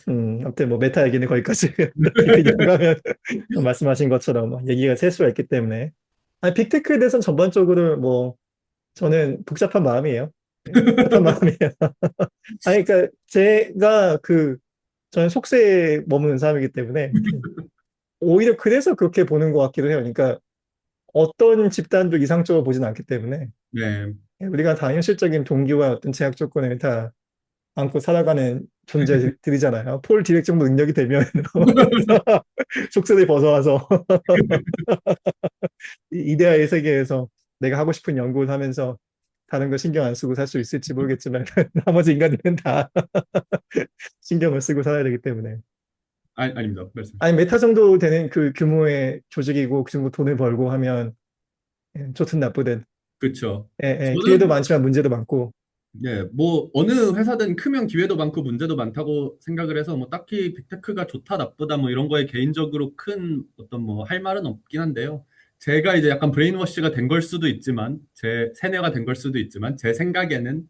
아무튼 뭐 메타 얘기는 거기까지 깊이 들어가면 말씀하신 것처럼 뭐 얘기가 셀 수가 있기 때문에. 아니, 빅테크에 대해서는 전반적으로 뭐 저는 복잡한 마음이에요. 네, 복잡한 마음이에요. 아니, 그러니까 제가 저는 속세에 머무는 사람이기 때문에 오히려 그래서 그렇게 보는 것 같기도 해요. 그러니까 어떤 집단도 이상적으로 보진 않기 때문에 네. 우리가 다 현실적인 동기와 어떤 제약 조건을 다 안고 살아가는 존재들이잖아요. 폴 디렉 정도 능력이 되면 속세를 벗어나서 이데아의 세계에서 내가 하고 싶은 연구를 하면서 다른 거 신경 안 쓰고 살 수 있을지 모르겠지만 나머지 인간들은 다 신경을 쓰고 살아야 되기 때문에. 아닙니다. 말씀. 아니, 메타 정도 되는 그 규모의 조직이고 그 정도 돈을 벌고 하면 좋든 나쁘든 그렇죠. 기회도 저는 많지만 문제도 많고. 예, 뭐 어느 회사든 크면 기회도 많고 문제도 많다고 생각을 해서 뭐 딱히 빅테크가 좋다 나쁘다 뭐 이런 거에 개인적으로 큰 어떤 뭐 할 말은 없긴 한데요. 제가 이제 약간 브레인워시가 된 걸 수도 있지만 제 세뇌가 된 걸 수도 있지만 제 생각에는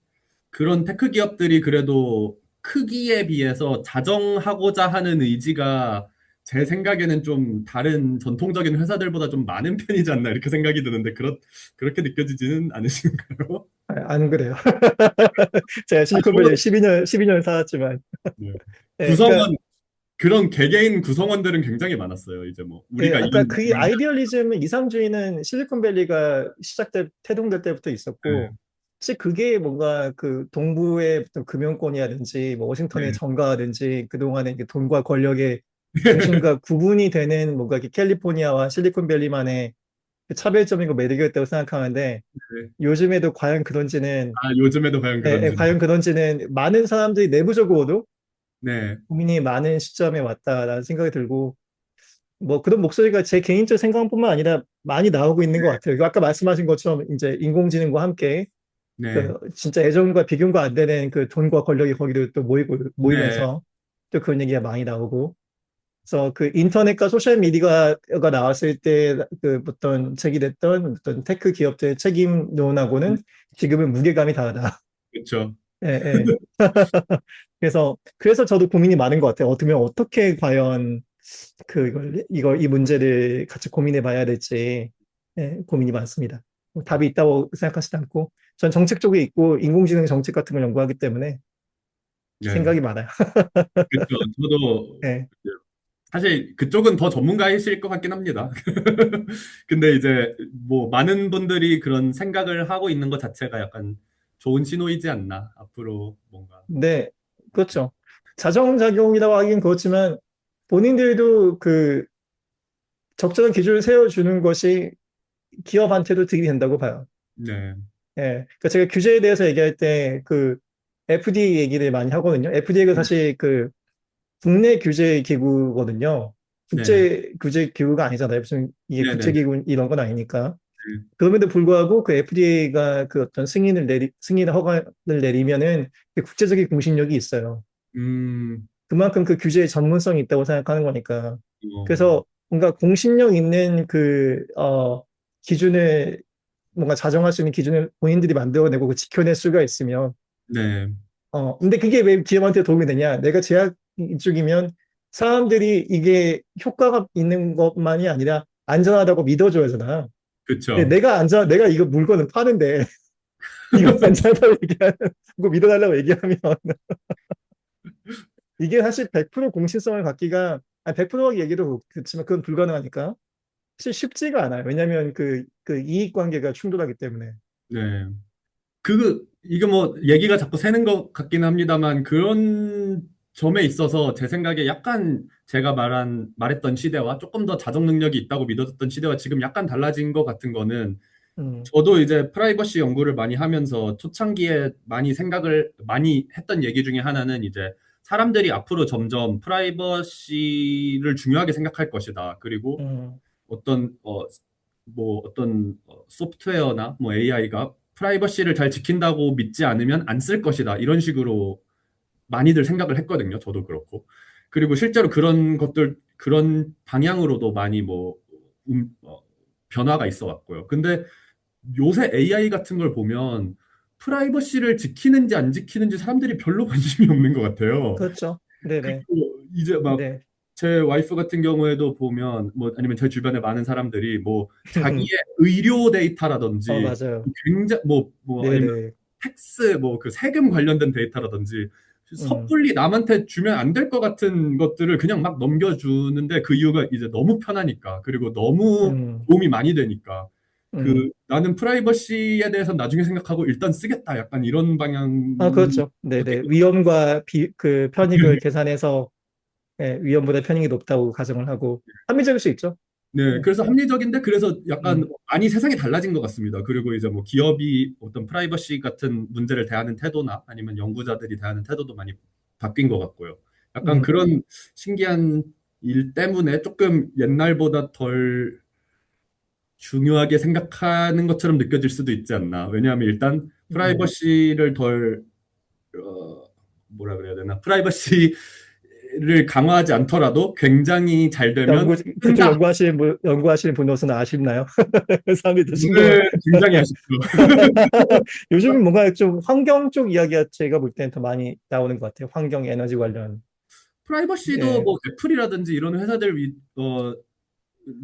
그런 테크 기업들이 그래도 크기에 비해서 자정하고자 하는 의지가 제 생각에는 좀 다른 전통적인 회사들보다 좀 많은 편이지 않나 이렇게 생각이 드는데 그렇게 느껴지지는 않으신가요? 안 그래요. 제가 아, 실리콘밸리 12년 살았지만. 네. 그러니까 구성원 그런 개개인 구성원들은 굉장히 많았어요. 이제 뭐 우리가 아까 이런 그 아이디얼리즘, 이상주의는 실리콘밸리가 태동될 때부터 있었고, 사실 그게 뭔가 그 동부의 어떤 금융권이라든지, 뭐 워싱턴의 네. 정가라든지, 그동안의 그 돈과 권력의 중심과 구분이 되는 뭔가 이렇게 캘리포니아와 실리콘밸리만의 그 차별점이고 매력이었다고 생각하는데, 네. 요즘에도 과연 그런지는, 아 요즘에도 과연 그런지. 과연 그런지는 많은 사람들이 내부적으로도 네, 고민이 많은 시점에 왔다라는 생각이 들고, 뭐 그런 목소리가 제 개인적 생각뿐만 아니라 많이 나오고 있는 것 같아요. 그 아까 말씀하신 것처럼 이제 인공지능과 함께 네, 그 진짜 애정과 비교가 안 되는 그 돈과 권력이 거기도 또 네, 모이면서 또 그런 얘기가 많이 나오고. 그래서 그 인터넷과 소셜 미디어가 나왔을 때 그 어떤 제기됐던 어떤 테크 기업들의 책임론하고는 지금은 무게감이 다르다. 그렇죠. 예, 예. 그래서 저도 고민이 많은 것 같아요. 어떻게 과연 이 문제를 같이 고민해 봐야 될지, 예, 고민이 많습니다. 뭐 답이 있다고 생각하지도 않고, 전 정책 쪽에 있고, 인공지능 정책 같은 걸 연구하기 때문에 네, 생각이 많아요. 그렇죠. 저도 예. 사실 그쪽은 더 전문가이실 것 같긴 합니다. 근데 이제 뭐 많은 분들이 그런 생각을 하고 있는 것 자체가 약간 좋은 신호이지 않나. 앞으로 뭔가. 네, 그렇죠. 자정작용이라고 하긴 그렇지만, 본인들도 그 적절한 기준을 세워주는 것이 기업한테도 득이 된다고 봐요. 네, 예. 그러니까 제가 규제에 대해서 얘기할 때 그 FDA 얘기를 많이 하거든요. FDA가 사실 그 국내 규제 기구거든요. 네, 국제 규제 기구가 아니잖아요. 무슨 이게 네, 네, 국제기구 이런 건 아니니까. 그럼에도 불구하고 그 FDA가 그 어떤 승인을 허가를 내리면은 그 국제적인 공신력이 있어요. 음, 그만큼 그 규제에 전문성이 있다고 생각하는 거니까. 어, 그래서 뭔가 공신력 있는 기준을 뭔가 자정할 수 있는 기준을 본인들이 만들어내고 그 지켜낼 수가 있으면 네, 근데 그게 왜 기업한테 도움이 되냐? 내가 제약 쪽이면 사람들이 이게 효과가 있는 것만이 아니라 안전하다고 믿어줘야 하잖아. 그쵸. 내가 이거 물건을 파는데 이거 안전하다고 얘기하는, 그거 믿어달라고 얘기하면 이게 사실 100% 공신성을 갖기가, 아니 100% 얘기도 그렇지만 그건 불가능하니까 사실 쉽지가 않아요. 왜냐하면 그 이익 관계가 충돌하기 때문에. 네. 이게 뭐, 얘기가 자꾸 새는 것 같긴 합니다만, 그런 점에 있어서 제 생각에 약간 제가 말했던 시대와 조금 더 자정 능력이 있다고 믿어졌던 시대와 지금 약간 달라진 것 같은 거는, 음, 저도 이제 프라이버시 연구를 많이 하면서 초창기에 많이 생각을 많이 했던 얘기 중에 하나는 이제 사람들이 앞으로 점점 프라이버시를 중요하게 생각할 것이다. 그리고 음, 어떤 소프트웨어나 뭐 AI가 프라이버시를 잘 지킨다고 믿지 않으면 안 쓸 것이다. 이런 식으로 많이들 생각을 했거든요. 저도 그렇고. 그리고 실제로 그런 방향으로도 많이 변화가 있어 왔고요. 근데 요새 AI 같은 걸 보면 프라이버시를 지키는지 안 지키는지 사람들이 별로 관심이 없는 것 같아요. 그렇죠. 네네. 그리고 이제 막 네. 제 와이프 같은 경우에도 보면 뭐 아니면 제 주변에 많은 사람들이 뭐 자기의 의료 데이터라든지 맞아요. 아니면 네네. 텍스 뭐 그 세금 관련된 데이터라든지 음, 섣불리 남한테 주면 안 될 것 같은 것들을 그냥 막 넘겨주는데 그 이유가 이제 너무 편하니까 그리고 너무 음, 도움이 많이 되니까 음. 나는 프라이버시에 대해서 나중에 생각하고 일단 쓰겠다 약간 이런 방향 그렇죠. 네네. 위험과 그 편익을 계산해서, 예, 위험보다 편익이 높다고 가정을 하고, 합리적일 수 있죠. 네, 네. 그래서 합리적인데 그래서 약간 음, 많이 세상이 달라진 것 같습니다. 그리고 이제 뭐 기업이 어떤 프라이버시 같은 문제를 대하는 태도나 아니면 연구자들이 대하는 태도도 많이 바뀐 것 같고요. 약간 음, 그런 신기한 일 때문에 조금 옛날보다 덜 중요하게 생각하는 것처럼 느껴질 수도 있지 않나. 왜냐하면 일단 음. 프라이버시를 어, 뭐라 그래야 되나? 프라이버시를 강화하지 않더라도 굉장히 잘 되면 그쪽 쓴다. 연구하시는 분으로서는 아쉽나요? 사람이 더 신경을. 오늘 굉장히 아쉽죠. 요즘은 뭔가 좀 환경 쪽 이야기가 제가 볼 때는 더 많이 나오는 것 같아요. 환경, 에너지 관련. 프라이버시도 예. 뭐 애플이라든지 이런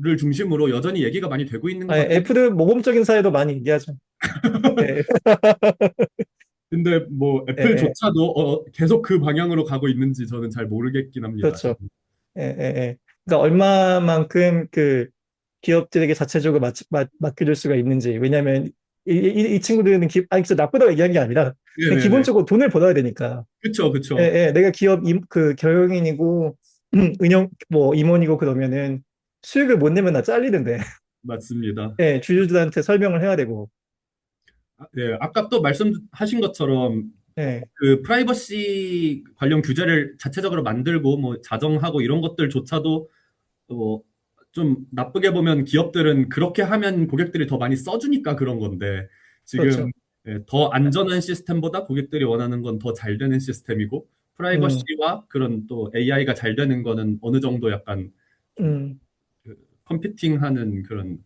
를 중심으로 여전히 얘기가 많이 되고 있는 것 같긴 애플은 모범적인 사례도 많이 얘기하죠. 예, 한데 뭐 예, 예. 애플조차도 계속 그 방향으로 가고 있는지 저는 잘 모르겠긴 합니다. 그렇죠. 예, 예, 예. 그러니까 얼마만큼 그 기업들에게 자체적으로 맡겨줄 수가 있는지. 왜냐하면 이 친구들은 진짜 나쁘다고 얘기한 게 아니라 그냥 네네네. 기본적으로 돈을 벌어야 되니까. 그쵸, 예, 그쵸. 예. 내가 그 경영인이고 뭐 임원이고 그러면은 수익을 못 내면 나 잘리는데. 맞습니다. 주주들한테 설명을 해야 되고. 네, 아까 또 말씀하신 것처럼 네, 그 프라이버시 관련 규제를 자체적으로 만들고 뭐 자정하고 이런 것들조차도 좀 나쁘게 보면 기업들은 그렇게 하면 고객들이 더 많이 써주니까 그런 건데 지금 그렇죠. 더 안전한 시스템보다 고객들이 원하는 건 더 잘 되는 시스템이고 음, 프라이버시와 그런 또 AI가 잘 되는 거는 어느 정도 약간 좀 음. 컴피팅하는 그런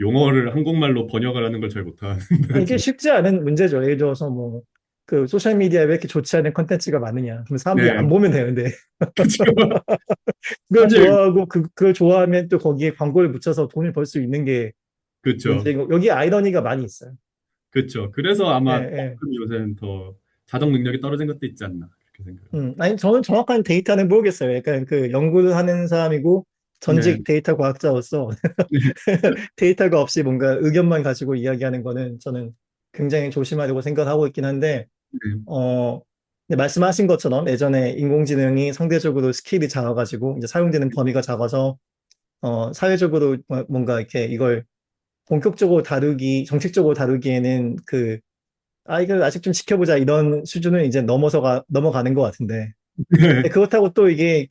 용어를 한국말로 번역을 하는 걸 잘 아, 못하는데 이게 쉽지 않은 문제죠. 예를 들어서 뭐, 그 소셜미디어에 왜 이렇게 좋지 않은 컨텐츠가 많으냐. 그럼 사람들이 안 네 보면 되는데, 그렇죠. 그걸 사실 좋아하고, 그걸 좋아하면 또 거기에 광고를 붙여서 돈을 벌 수 있는 게 그렇죠. 문제고, 여기 아이러니가 많이 있어요. 그렇죠. 그래서 예, 아마 예. 조금 요새는 더 자정 능력이 떨어진 것도 있지 않나 그렇게 생각합니다. 아니, 저는 정확한 데이터는 모르겠어요. 약간 그 연구를 하는 사람이고, 네. 전직 데이터 과학자로서 데이터가 없이 뭔가 의견만 가지고 이야기하는 거는 저는 굉장히 조심하려고 생각하고 있긴 한데, 네. 어, 근데 말씀하신 것처럼 예전에 인공지능이 상대적으로 스킬이 작아가지고 이제 사용되는 범위가 작아서 사회적으로 뭔가 이렇게 이걸 본격적으로 다루기, 정책적으로 다루기에는 이걸 아직 좀 지켜보자 이런 수준은 이제 넘어가는 것 같은데. 네. 근데 그렇다고 또 이게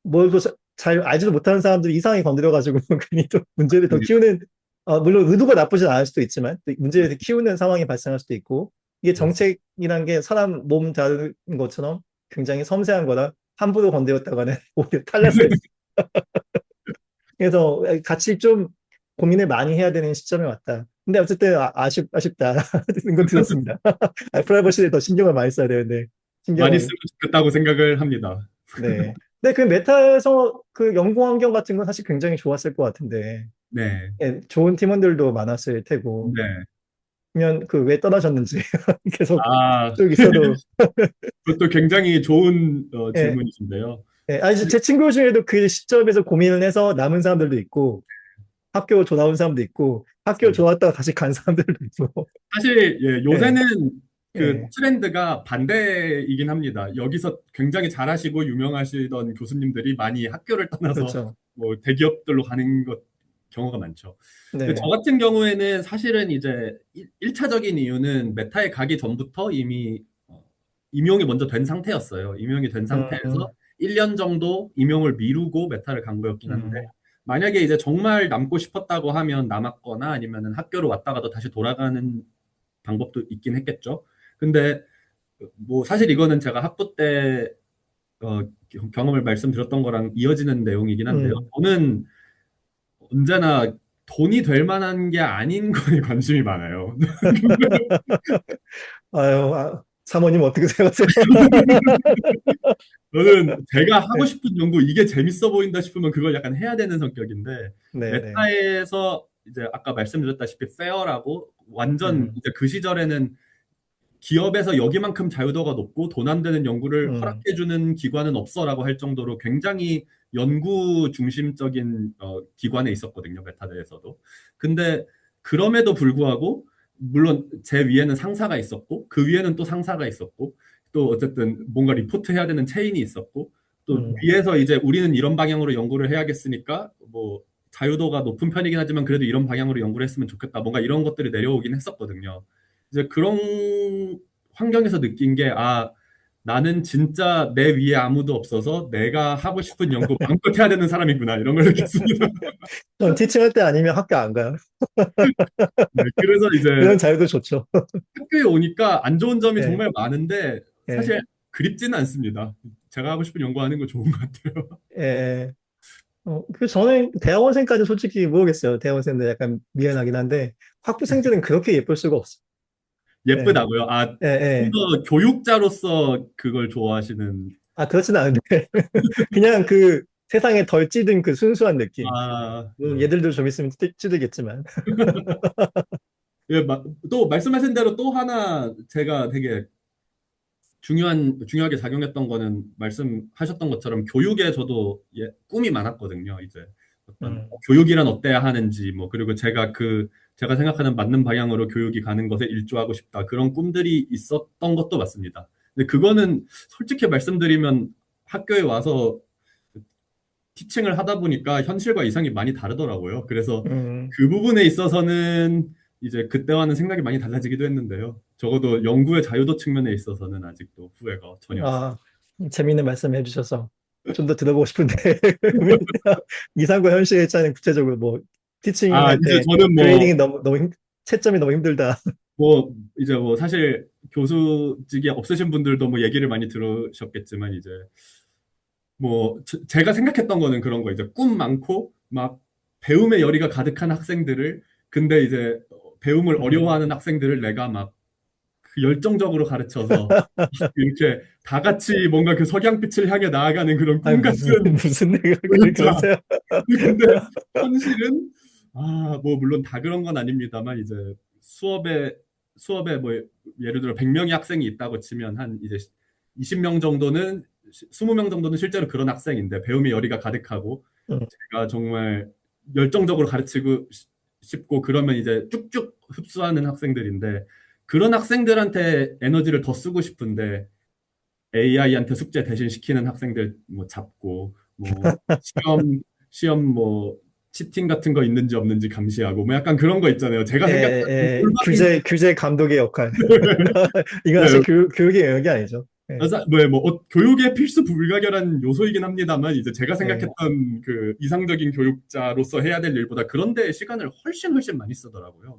뭘도 잘 알지도 못하는 사람들이 이상하게 건드려가지고 괜히 또 문제를 더 키우는, 물론 의도가 나쁘진 않을 수도 있지만 또 문제를 더 키우는 상황이 발생할 수도 있고, 이게 맞습니다. 정책이란 게 사람 몸 다루는 것처럼 굉장히 섬세한 거라 함부로 건드렸다가는 오히려 탈날 수도 있어요. 그래서 같이 좀 고민을 많이 해야 되는 시점에 왔다. 근데 어쨌든 아쉽다. 이건 들었습니다. 프라이버시에 더 신경을 많이 써야 되는데, 많이 신경을. 쓰면 좋겠다고 생각을 합니다. 네. 근데 그 메타에서 그 연구 환경 같은 건 사실 굉장히 좋았을 것 같은데, 네. 예, 좋은 팀원들도 많았을 테고, 네. 그러면 그 왜 떠나셨는지 계속 아, 쭉 있어도, 그것도 굉장히 좋은 예, 질문이신데요. 예. 아니, 제 친구 중에도 그 시점에서 고민을 해서 남은 사람들도 있고, 학교 졸업한 사람도 있고, 학교 맞습니다. 졸업했다가 다시 간 사람들도 있고, 사실 예, 요새는 그 예, 트렌드가 반대이긴 합니다. 여기서 굉장히 잘하시고 유명하시던 교수님들이 많이 학교를 떠나서 그렇죠. 뭐 대기업들로 가는 경우가 많죠. 근데 저 네, 같은 경우에는 사실은 이제 1차적인 이유는 메타에 가기 전부터 이미 임용이 먼저 된 상태였어요. 임용이 된 상태에서 음, 1년 정도 임용을 미루고 메타를 간 거였긴 한데 음, 만약에 이제 정말 남고 싶었다고 하면 남았거나 아니면은 학교로 왔다가도 다시 돌아가는 방법도 있긴 했겠죠. 근데 뭐 사실 이거는 제가 학부 때 어, 경험을 말씀드렸던 거랑 이어지는 내용이긴 한데요. 음. 저는 언제나 돈이 될 만한 게 아닌 거에 관심이 많아요. 아유, 사모님 어떻게 생각하세요? 저는 제가 하고 네, 싶은 연구 이게 재밌어 보인다 싶으면 그걸 약간 해야 되는 성격인데 네, 네. 메타에서 이제 아까 말씀드렸다시피 페어라고 완전 음, 이제 그 시절에는 기업에서 여기만큼 자유도가 높고 돈 안 되는 연구를 음, 허락해주는 기관은 없어라고 할 정도로 굉장히 연구 중심적인 기관에 있었거든요, 메타대에서도. 근데 그럼에도 불구하고 물론 제 위에는 상사가 있었고 그 위에는 또 상사가 있었고 또 어쨌든 뭔가 리포트해야 되는 체인이 있었고 또 음, 위에서 이제 우리는 이런 방향으로 연구를 해야겠으니까 뭐 자유도가 높은 편이긴 하지만 그래도 이런 방향으로 연구를 했으면 좋겠다. 뭔가 이런 것들이 내려오긴 했었거든요. 이제 그런 환경에서 느낀 게, 나는 진짜 내 위에 아무도 없어서 내가 하고 싶은 연구 마음껏 해야 되는 사람이구나. 이런 걸 느꼈습니다. 전 티칭할 때 아니면 학교 안 가요. 네, 그래서 그런 이제 자유도 좋죠. 학교에 오니까 안 좋은 점이 예, 정말 많은데 예, 사실 그립지는 않습니다. 제가 하고 싶은 연구하는 거 좋은 것 같아요. 예. 예. 저는 대학원생까지 솔직히 모르겠어요. 대학원생들 약간 미안하긴 한데, 학부생들은 그렇게 예쁠 수가 없어요. 예, 예쁘다고요? 예, 좀 예. 더 교육자로서 그걸 좋아하시는, 그렇진 않은데. 그냥 세상에 덜 찌든 그 순수한 느낌. 네. 얘들도 좀 있으면 찌들겠지만. 예, 또 말씀하신 대로 또 하나 제가 되게 중요하게 작용했던 거는 말씀하셨던 것처럼 교육에 저도 꿈이 많았거든요. 이제 어떤 음, 교육이란 어때야 하는지, 뭐, 그리고 제가 생각하는 맞는 방향으로 교육이 가는 것에 일조하고 싶다. 그런 꿈들이 있었던 것도 맞습니다. 근데 그거는 솔직히 말씀드리면 학교에 와서 티칭을 하다 보니까 현실과 이상이 많이 다르더라고요. 그래서 음, 그 부분에 있어서는 이제 그때와는 생각이 많이 달라지기도 했는데요. 적어도 연구의 자유도 측면에 있어서는 아직도 후회가 전혀 없습니다. 아, 재밌는 말씀 해주셔서 좀 더 들어보고 싶은데 이상과 현실의 차이는 구체적으로 뭐 티칭 아, 할 이제 때 저는 그레이딩이 채점이 너무 힘들다. 이제 사실 교수직이 없으신 분들도 뭐 얘기를 많이 들으셨겠지만 이제 제가 생각했던 거는 그런 거 이제 꿈 많고 막 배움의 열의가 가득한 학생들을 근데 이제 배움을 음. 어려워하는 학생들을 내가 막 그 열정적으로 가르쳐서 이렇게 다 같이 뭔가 그 석양빛을 향해 나아가는 그런 아니 꿈 같은 무슨 내가 교육자. 그러세요? 근데 현실은 뭐 물론 다 그런 건 아닙니다만 이제 수업에 뭐 예를 들어 100명의 학생이 있다고 치면 한 이제 20명 정도는 20명 정도는 실제로 그런 학생인데 배움의 열의가 가득하고 음. 제가 정말 열정적으로 가르치고 싶고 그러면 이제 쭉쭉 흡수하는 학생들인데 그런 학생들한테 에너지를 더 쓰고 싶은데 AI한테 숙제 대신 시키는 학생들 뭐 잡고 뭐 시험 뭐 치팅 같은 거 있는지 없는지 감시하고 뭐 약간 그런 거 있잖아요. 제가 생각하는 올바른 규제 감독의 역할. 이건 사실 네, 교육의 영역이 아니죠. 예, 교육의 필수 불가결한 요소이긴 합니다만 이제 제가 예, 생각했던 그 이상적인 교육자로서 해야 될 일보다 그런 데 시간을 훨씬 많이 쓰더라고요.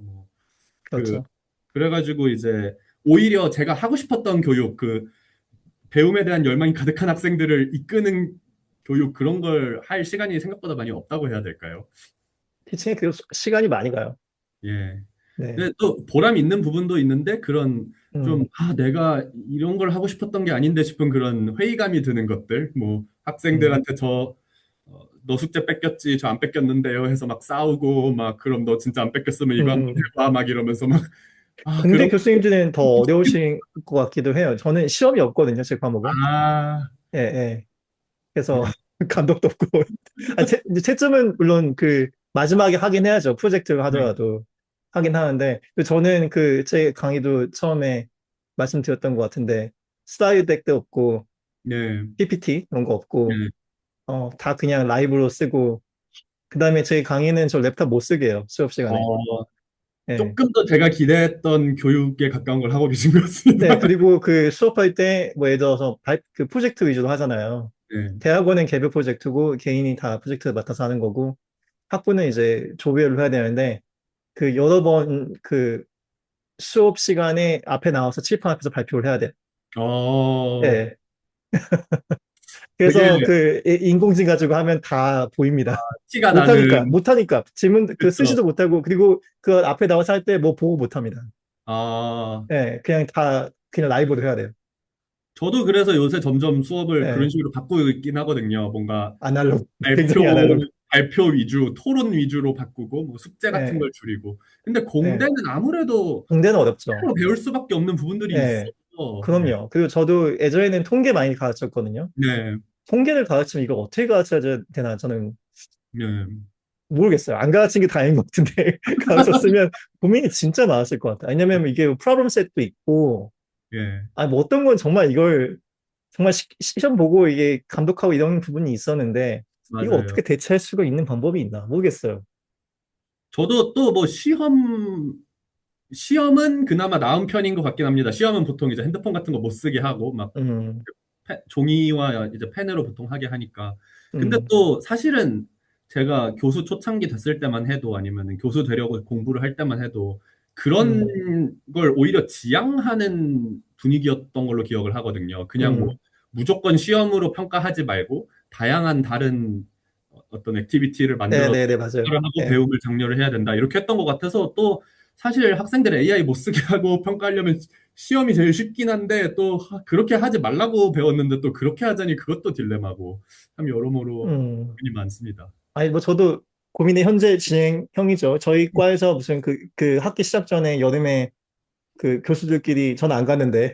그 그렇죠. 그래가지고 이제 오히려 제가 하고 싶었던 교육 그 배움에 대한 열망이 가득한 학생들을 이끄는 교육 그런 걸 할 시간이 생각보다 많이 없다고 해야 될까요? 티칭에 그 시간이 많이 가요. 예. 네. 근데 또 보람 있는 부분도 있는데 그런 음, 내가 이런 걸 하고 싶었던 게 아닌데 싶은 그런 회의감이 드는 것들, 뭐 음. 학생들한테 너 숙제 뺏겼지, 저 안 뺏겼는데요 해서 막 싸우고 막 그럼 너 진짜 안 뺏겼으면 이거 한번 음. 해봐 막 이러면서 공대 그런 교수님들은 더 어려우신 것 같기도 해요. 저는 시험이 없거든요, 제 과목은. 아, 예, 예. 그래서 예, 감독도 없고. 이제 채점은 물론 그 마지막에 하긴 해야죠. 프로젝트를 네, 하더라도 하긴 하는데. 저는 제 강의도 처음에 말씀드렸던 것 같은데, 슬라이드 덱도 없고, 네, PPT 이런 거 없고, 네. 다 그냥 라이브로 쓰고, 그 다음에 제 강의는 저 랩탑 못 쓰게 해요. 수업 시간에. 어, 예. 조금 더 제가 기대했던 교육에 가까운 걸 하고 계신 것 같습니다. 네, 그리고 그 수업할 때, 뭐 예를 들어서 그 프로젝트 위주로 하잖아요. 네. 대학원은 개별 프로젝트고, 개인이 다 프로젝트 맡아서 하는 거고, 학부는 이제 조별로 해야 되는데, 여러 번 수업 시간에 앞에 나와서 칠판 앞에서 발표를 해야 돼. 어, 예. 되게 그래서 인공지능 가지고 하면 다 보입니다. 티가 못하니까, 나는, 못하니까. 질문, 그쵸. 쓰지도 못하고, 그리고 그 앞에 나와서 할 때 뭐 보고 못합니다. 아, 예, 그냥 라이브로 해야 돼요. 저도 그래서 요새 점점 수업을 그런 예, 식으로 바꾸고 있긴 하거든요. 뭔가 아날로그. 발표, 굉장히 아날로그. 발표 위주, 토론 위주로 바꾸고, 뭐 숙제 같은 예, 걸 줄이고. 근데 예. 공대는 아무래도 공대는 어렵죠. 실제로 배울 수밖에 없는 부분들이 예, 있어서, 네. 그럼요. 그리고 저도 예전에는 통계 많이 가르쳤거든요. 네, 통계를 가르치면 이걸 어떻게 가르쳐야 되나 저는 네, 모르겠어요. 안 가르친 게 다행인 것 같은데 가르쳤으면 고민이 진짜 많았을 것 같아요. 왜냐면 이게 프로블럼 셋도 있고 예, 뭐 어떤 건 정말 이걸 정말 시험 보고 이게 감독하고 이런 부분이 있었는데 이거 맞아요. 어떻게 대체할 수가 있는 방법이 있나 모르겠어요. 저도 또 뭐 시험은 그나마 나은 편인 것 같긴 합니다. 시험은 보통 이제 핸드폰 같은 거 못 쓰게 하고, 막 음, 종이와 이제 펜으로 보통 하게 하니까. 근데 음, 또 사실은 제가 교수 초창기 됐을 때만 해도 아니면 교수 되려고 공부를 할 때만 해도 그런 음, 걸 오히려 지향하는 분위기였던 걸로 기억을 하거든요. 그냥 뭐 음. 무조건 시험으로 평가하지 말고 다양한 다른 어떤 액티비티를 네, 만들어서 네, 네, 맞아요. 평가를 하고 네. 배움을 장려를 해야 된다. 이렇게 했던 것 같아서 또 사실 학생들 AI 못 쓰게 하고 평가하려면 시험이 제일 쉽긴 한데 또 그렇게 하지 말라고 배웠는데 또 그렇게 하자니 그것도 딜레마고 참 여러모로 음. 고민이 많습니다. 아니, 뭐, 저도 고민의 현재 진행형이죠. 저희 과에서 무슨 그 학기 시작 전에 여름에 교수들끼리 저는 안 갔는데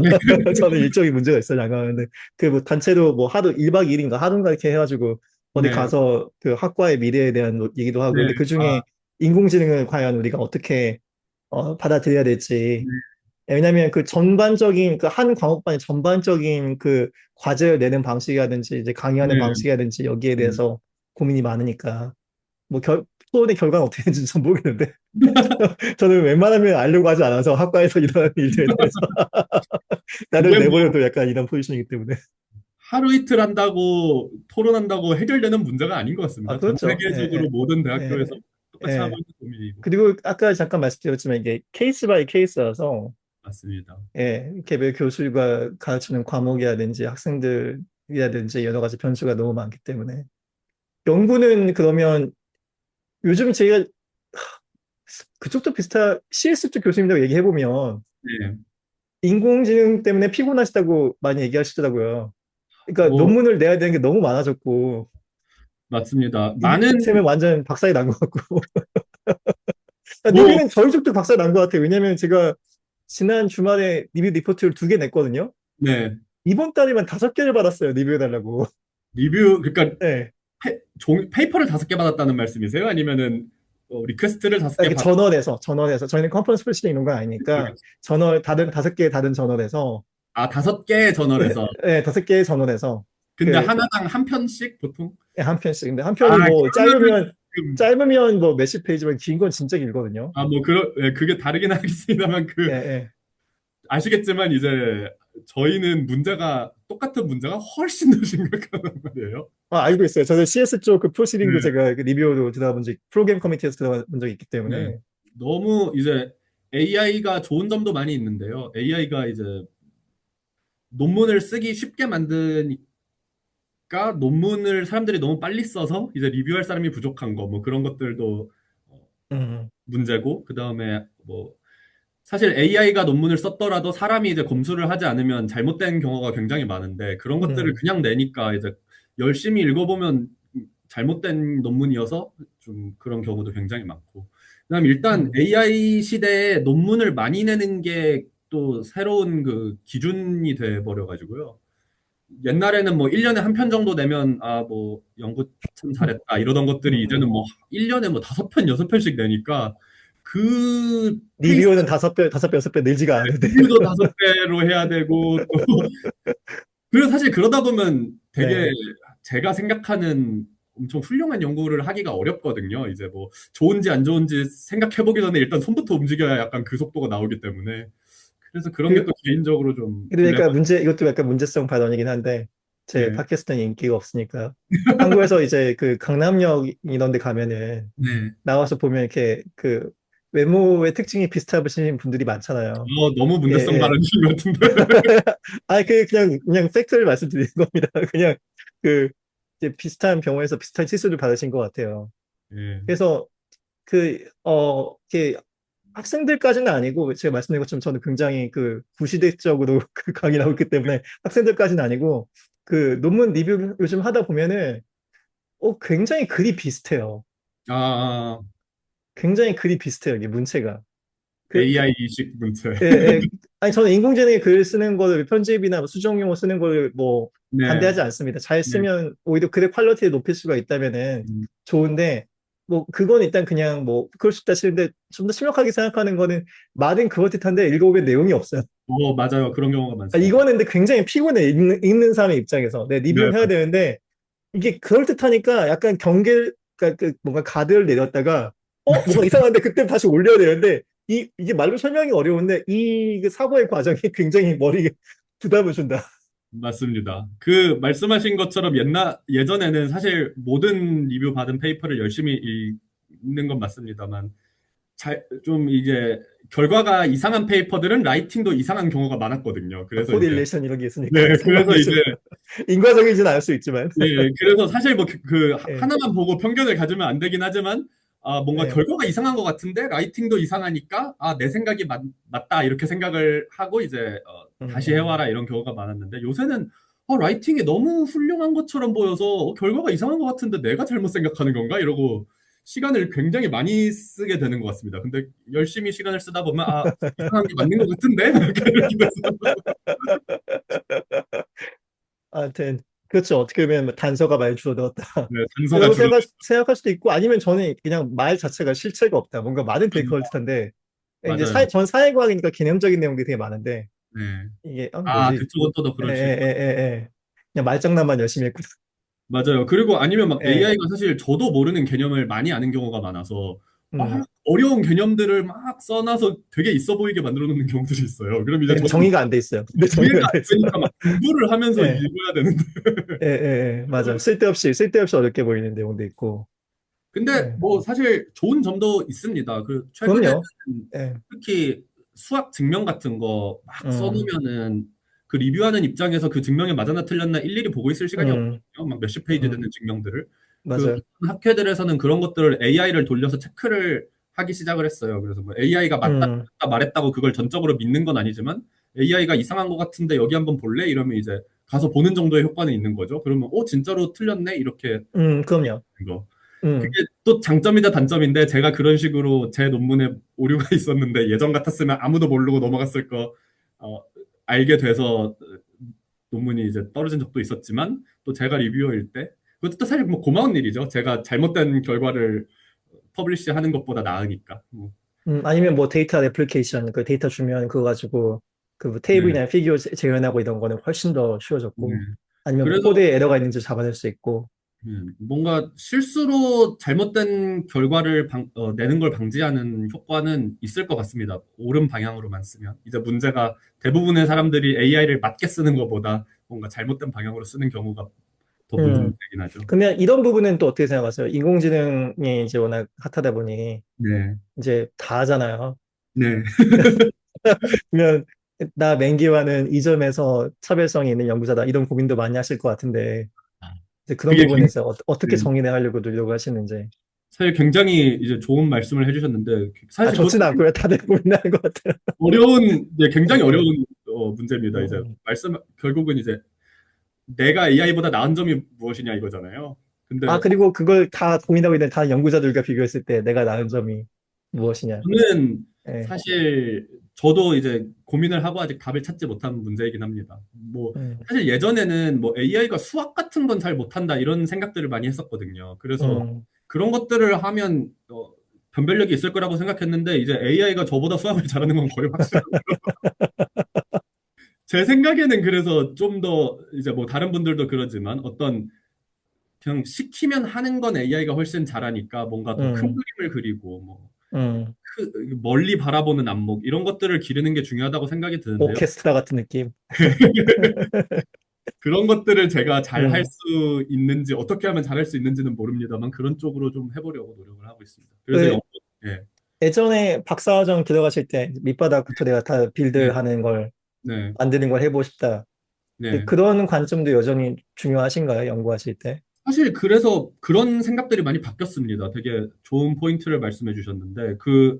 네, 저는 일정이 문제가 있어요. 안 가는데 뭐 단체로 뭐 하루 1박 2일인가 하루인가 이렇게 해가지고 어디 네, 가서 그 학과의 미래에 대한 얘기도 하고 네, 근데 그중에 인공지능을 과연 우리가 어떻게 받아들여야 될지 네, 왜냐하면 그 전반적인 그 한 과목반의 전반적인 그 과제를 내는 방식이라든지 이제 강의하는 네, 방식이라든지 여기에 네, 대해서 고민이 많으니까 뭐 토론의 결과는 어떻게 되는지 전 모르겠는데 저는 웬만하면 알려고 하지 않아서 학과에서 일어나는 일들에 대해서 나를 그게 뭐 내버려도 약간 이런 포지션이기 때문에. 하루 이틀 한다고 토론한다고 해결되는 문제가 아닌 것 아, 같습니다. 전 그렇죠. 예, 세계적으로 예, 모든 대학교에서 예, 똑같이 하고 예. 있는 고민이고. 그리고 아까 잠깐 말씀드렸지만 이게 케이스 바이 케이스라서 맞습니다. 예, 개별 교수가 가르치는 과목이라든지 학생들이라든지 여러 가지 변수가 너무 많기 때문에 연구는 그러면 요즘 제가 그쪽도 비슷한 CS 쪽 교수님들 얘기해보면 네. 인공지능 때문에 피곤하시다고 많이 얘기하시더라고요. 그러니까 뭐 논문을 내야 되는 게 너무 많아졌고 맞습니다. 이를테면 많은 완전 박살이 난 것 같고 뭐 리뷰는 저희 쪽도 박살이 난 것 같아요. 왜냐면 제가 지난 주말에 리뷰 리포트를 2개 냈거든요. 네. 이번 달에만 5개를 받았어요. 리뷰해달라고. 리뷰 그러니까 네. 페이퍼를 5개 받았다는 말씀이세요? 아니면은 리퀘스트를 다섯 아, 개 그 받... 전원에서 저희는 컨퍼런스 프레시링 이런 건 아니니까 전원 다른 5개 다른 전원에서 아, 5개 저널에서. 네, 5개의 전원에서 근데 그 하나당 한 편씩 보통? 한 편씩. 근데 한 아, 편이 뭐 그러면은 짧으면 뭐 몇십 페이지만 긴 건 진짜 길거든요. 아, 뭐 예, 그게 다르긴 하겠습니다만 예, 예. 아시겠지만 이제 저희는 똑같은 문제가 훨씬 더 심각하단 말이에요. 아, 알고 있어요. 저는 CS 쪽 그 프로시딩도 네. 제가 그 리뷰로 들어본 적, 프로그램 커미티에서 들어본 적이 있기 네. 때문에. 너무 이제 AI가 좋은 점도 많이 있는데요. AI가 이제 논문을 쓰기 쉽게 만드니까 논문을 사람들이 너무 빨리 써서 이제 리뷰할 사람이 부족한 거 뭐 그런 것들도 음, 문제고 그다음에 뭐 사실 AI가 논문을 썼더라도 사람이 이제 검수를 하지 않으면 잘못된 경우가 굉장히 많은데 그런 것들을 음, 그냥 내니까 이제 열심히 읽어보면 잘못된 논문이어서 좀 그런 경우도 굉장히 많고. 그다음에 일단 음, AI 시대에 논문을 많이 내는 게 또 새로운 그 기준이 돼 버려 가지고요. 옛날에는 뭐 1년에 한 편 정도 내면 아, 뭐 연구 참 잘했다 이러던 것들이 이제는 음. 뭐 1년에 뭐 5편, 6편씩 내니까 그 페이스 리뷰는 5배, 5배, 6배 늘지가 않은데. 리뷰도 5배로 해야 되고 또 그리고 사실 그러다 보면 되게 네. 제가 생각하는 엄청 훌륭한 연구를 하기가 어렵거든요. 이제 뭐 좋은지 안 좋은지 생각해 보기 전에 일단 손부터 움직여야 약간 그 속도가 나오기 때문에 그래서 그런 게 그, 또 개인적으로 좀 딜레마. 그러니까 이것도 약간 문제성 발언이긴 한데, 제 네. 팟캐스트는 인기가 없으니까. 한국에서 이제 그 강남역 이런 데 가면은 네. 나와서 보면 이렇게 그 외모의 특징이 비슷하신 분들이 많잖아요. 너무 예, 문제성 예. 발언이신 것 같은데. 아니, 그냥 팩트를 말씀드리는 겁니다. 그냥 그, 이제 비슷한 병원에서 비슷한 치수를 받으신 것 같아요. 예. 그래서 이렇게 학생들까지는 아니고, 제가 말씀드린 것처럼 저는 굉장히 그 구시대적으로 그 강의를 하고 있기 때문에 학생들까지는 아니고, 그 논문 리뷰 요즘 하다 보면은, 굉장히 글이 비슷해요. 아, 아, 굉장히 글이 비슷해요, 이게 문체가. AI 이식 문제. 예, 예. 아니, 저는 인공지능이 글 쓰는 거를 편집이나 뭐 수정 용어 쓰는 거를 뭐 네. 반대하지 않습니다. 잘 네. 쓰면 오히려 글의 퀄리티를 높일 수가 있다면은 음, 좋은데, 뭐, 그건 일단 그냥 뭐, 그럴 수 있다 치는데, 좀 더 심각하게 생각하는 거는 말은 그럴듯한데 읽어보면 내용이 없어요. 맞아요. 그런 경우가 아, 많습니다. 이거는 근데 굉장히 피곤해, 읽는 사람의 입장에서. 내 네. 리뷰를 해야 되는데, 이게 그럴듯하니까 약간 그러니까 그 뭔가 가드를 내렸다가 뭔가 이상한데 그때 다시 올려야 되는데 이게 말로 설명이 어려운데 그 사고의 과정이 굉장히 머리에 부담을 준다. 맞습니다. 그 말씀하신 것처럼 예전에는 사실 모든 리뷰 받은 페이퍼를 열심히 읽는 건 맞습니다만 좀 이제 결과가 이상한 페이퍼들은 라이팅도 이상한 경우가 많았거든요. 그래서 이제 코릴레이션 이런 게 네, 있으니까 그래서 상관이 이제 좀 인과적이진 않을 수 있지만 그래서 사실 뭐 예, 하나만 보고 편견을 가지면 안 되긴 하지만 뭔가 예, 결과가 이상한 것 같은데 라이팅도 이상하니까 내 생각이 맞다 이렇게 생각을 하고 이제 다시 음. 해와라 이런 경우가 많았는데 요새는 라이팅이 너무 훌륭한 것처럼 보여서 결과가 이상한 것 같은데 내가 잘못 생각하는 건가 이러고 시간을 굉장히 많이 쓰게 되는 것 같습니다. 근데 열심히 시간을 쓰다 보면 이상한 게 맞는 것 같은데 약간 이렇게 돼서 하여튼 그렇죠. 어떻게 보면 뭐 단서가 많이 줄어들었다. 네, 단서가 이라고 줄어. 생각할 수도 있고 아니면 저는 그냥 말 자체가 실체가 없다. 뭔가 말은 되게 그럴듯한데 이제 맞아요. 전 사회과학이니까 개념적인 내용들이 되게 많은데 네. 이게 아, 뭐지? 그쪽은 또 더 에, 에, 그럴 수 있고. 에, 에, 에. 그냥 말장난만 열심히 했구나. 맞아요. 그리고 아니면 막 예, AI가 사실 저도 모르는 개념을 많이 아는 경우가 많아서 음, 막 어려운 개념들을 막 써놔서 되게 있어 보이게 만들어 놓는 경우들이 있어요. 그럼 이제 근데 저는 정의가 안 돼 있어요. 근데 정의가 이해가 안 안 돼 있어요. 되니까 막 공부를 하면서 예, 읽어야 되는데. 맞아. 쓸데없이 어렵게 보이는 내용도 있고. 근데 예, 뭐 사실 좋은 점도 있습니다. 그 최근에는 그럼요. 예, 특히 수학 증명 같은 거 막 음, 써놓으면은 그 리뷰하는 입장에서 그 증명이 맞았나 틀렸나 일일이 보고 있을 시간이 음, 없거든요. 막 몇십 페이지 되는 음, 증명들을. 그 맞아요. 학회들에서는 그런 것들을 AI를 돌려서 체크를 하기 시작을 했어요. 그래서 뭐 AI가 맞다 음, 말했다고 그걸 전적으로 믿는 건 아니지만 AI가 이상한 것 같은데 여기 한번 볼래? 이러면 이제 가서 보는 정도의 효과는 있는 거죠. 그러면 진짜로 틀렸네? 이렇게 그럼요. 거. 그게 음, 또 장점이자 단점인데 제가 그런 식으로 제 논문에 오류가 있었는데 예전 같았으면 아무도 모르고 넘어갔을 거 어, 알게 돼서 논문이 이제 떨어진 적도 있었지만 또 제가 리뷰어일 때 그것도 또 사실 뭐 고마운 일이죠. 제가 잘못된 결과를 퍼블리시하는 것보다 나으니까. 뭐. 아니면 뭐 데이터 레플리케이션, 그 데이터 주면 그거 가지고 그뭐 네, 테이블이나 피규어 재현하고 이런 거는 훨씬 더 네. 쉬워졌고, 아니면 뭐 그래서 코드에 에러가 있는지 잡아낼 수 있고, 뭔가 실수로 잘못된 결과를 내는 걸 방지하는 효과는 있을 것 같습니다. 옳은 방향으로만 쓰면. 이제 문제가 대부분의 사람들이 AI를 맞게 쓰는 것보다 뭔가 잘못된 방향으로 쓰는 경우가 더 음, 문제긴 하죠. 그러면 이런 부분은 또 어떻게 생각하세요? 인공지능이 이제 워낙 핫하다 보니 네. 이제 다 하잖아요. 네. 그러면 나 맨기와는 이 점에서 차별성이 있는 연구자다 이런 고민도 많이 하실 것 같은데 이제 그런 그게 부분에서 떻게 네. 정의를 하려고 노력을 하시는지. 사실 굉장히 이제 좋은 말씀을 해주셨는데 아, 사실 그것도 좋지는 않고요. 다들 고민하는 것 같아요. 굉장히 예, 어려운 문제입니다. 이제 음. 결국은 이제 내가 AI보다 나은 점이 무엇이냐 이거잖아요. 아, 근데 그리고 그걸 다 고민하고 있는 다른 연구자들과 비교했을 때 내가 나은 점이 무엇이냐. 저는 예, 사실 저도 이제 고민을 하고 아직 답을 찾지 못한 문제이긴 합니다. 뭐 음, 사실 예전에는 뭐 AI가 수학 같은 건 잘 못한다 이런 생각들을 많이 했었거든요. 그래서 음, 그런 것들을 하면 변별력이 있을 거라고 생각했는데 이제 AI가 저보다 수학을 잘하는 건 거의 확실하고 제 생각에는 그래서 좀 더 이제 뭐 다른 분들도 그러지만 어떤 그냥 시키면 하는 건 AI가 훨씬 잘하니까 뭔가 더 큰 음, 그림을 그리고 뭐 음. 멀리 바라보는 안목 이런 것들을 기르는 게 중요하다고 생각이 드는데요. 오케스트라 같은 느낌. 그런 것들을 제가 잘 할 음. 수 있는지 어떻게 하면 잘할 수 있는지는 모릅니다만 그런 쪽으로 좀 해보려고 노력을 하고 있습니다. 그래서 그 예, 예전에 박사과정 들어가실 때 밑바닥부터 내가 다 네, 빌드하는 걸 네, 만드는 걸 해보고 싶다. 네. 그런 관점도 여전히 중요하신가요? 연구하실 때? 사실 그래서 그런 생각들이 많이 바뀌었습니다. 되게 좋은 포인트를 말씀해 주셨는데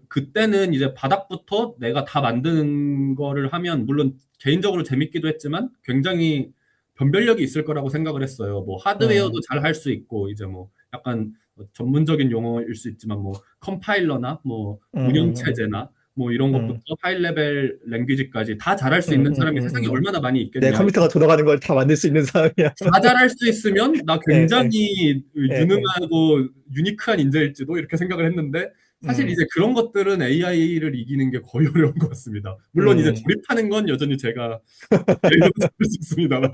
그때는 이제 바닥부터 내가 다 만드는 거를 하면 물론 개인적으로 재밌기도 했지만 굉장히 변별력이 있을 거라고 생각을 했어요. 뭐 하드웨어도 음, 잘 할 수 있고 이제 뭐 약간 전문적인 용어일 수 있지만 뭐 컴파일러나 뭐 음, 운영 음, 체제나 뭐 이런 것부터 음, 하이 레벨 랭귀지까지 다 잘할 수 있는 사람이 세상에 음. 얼마나 많이 내 있겠냐. 컴퓨터가 돌아가는 걸 다 만들 수 있는 사람이야. 다 잘할 수 있으면 나 예, 예, 굉장히 예, 예. 유능하고 유니크한 인재일지도 이렇게 생각을 했는데 사실 음, 이제 그런 것들은 AI를 이기는 게 거의 어려운 것 같습니다. 물론 이제 음. 조립하는 건 여전히 제가 제일 잘할 수 있습니다만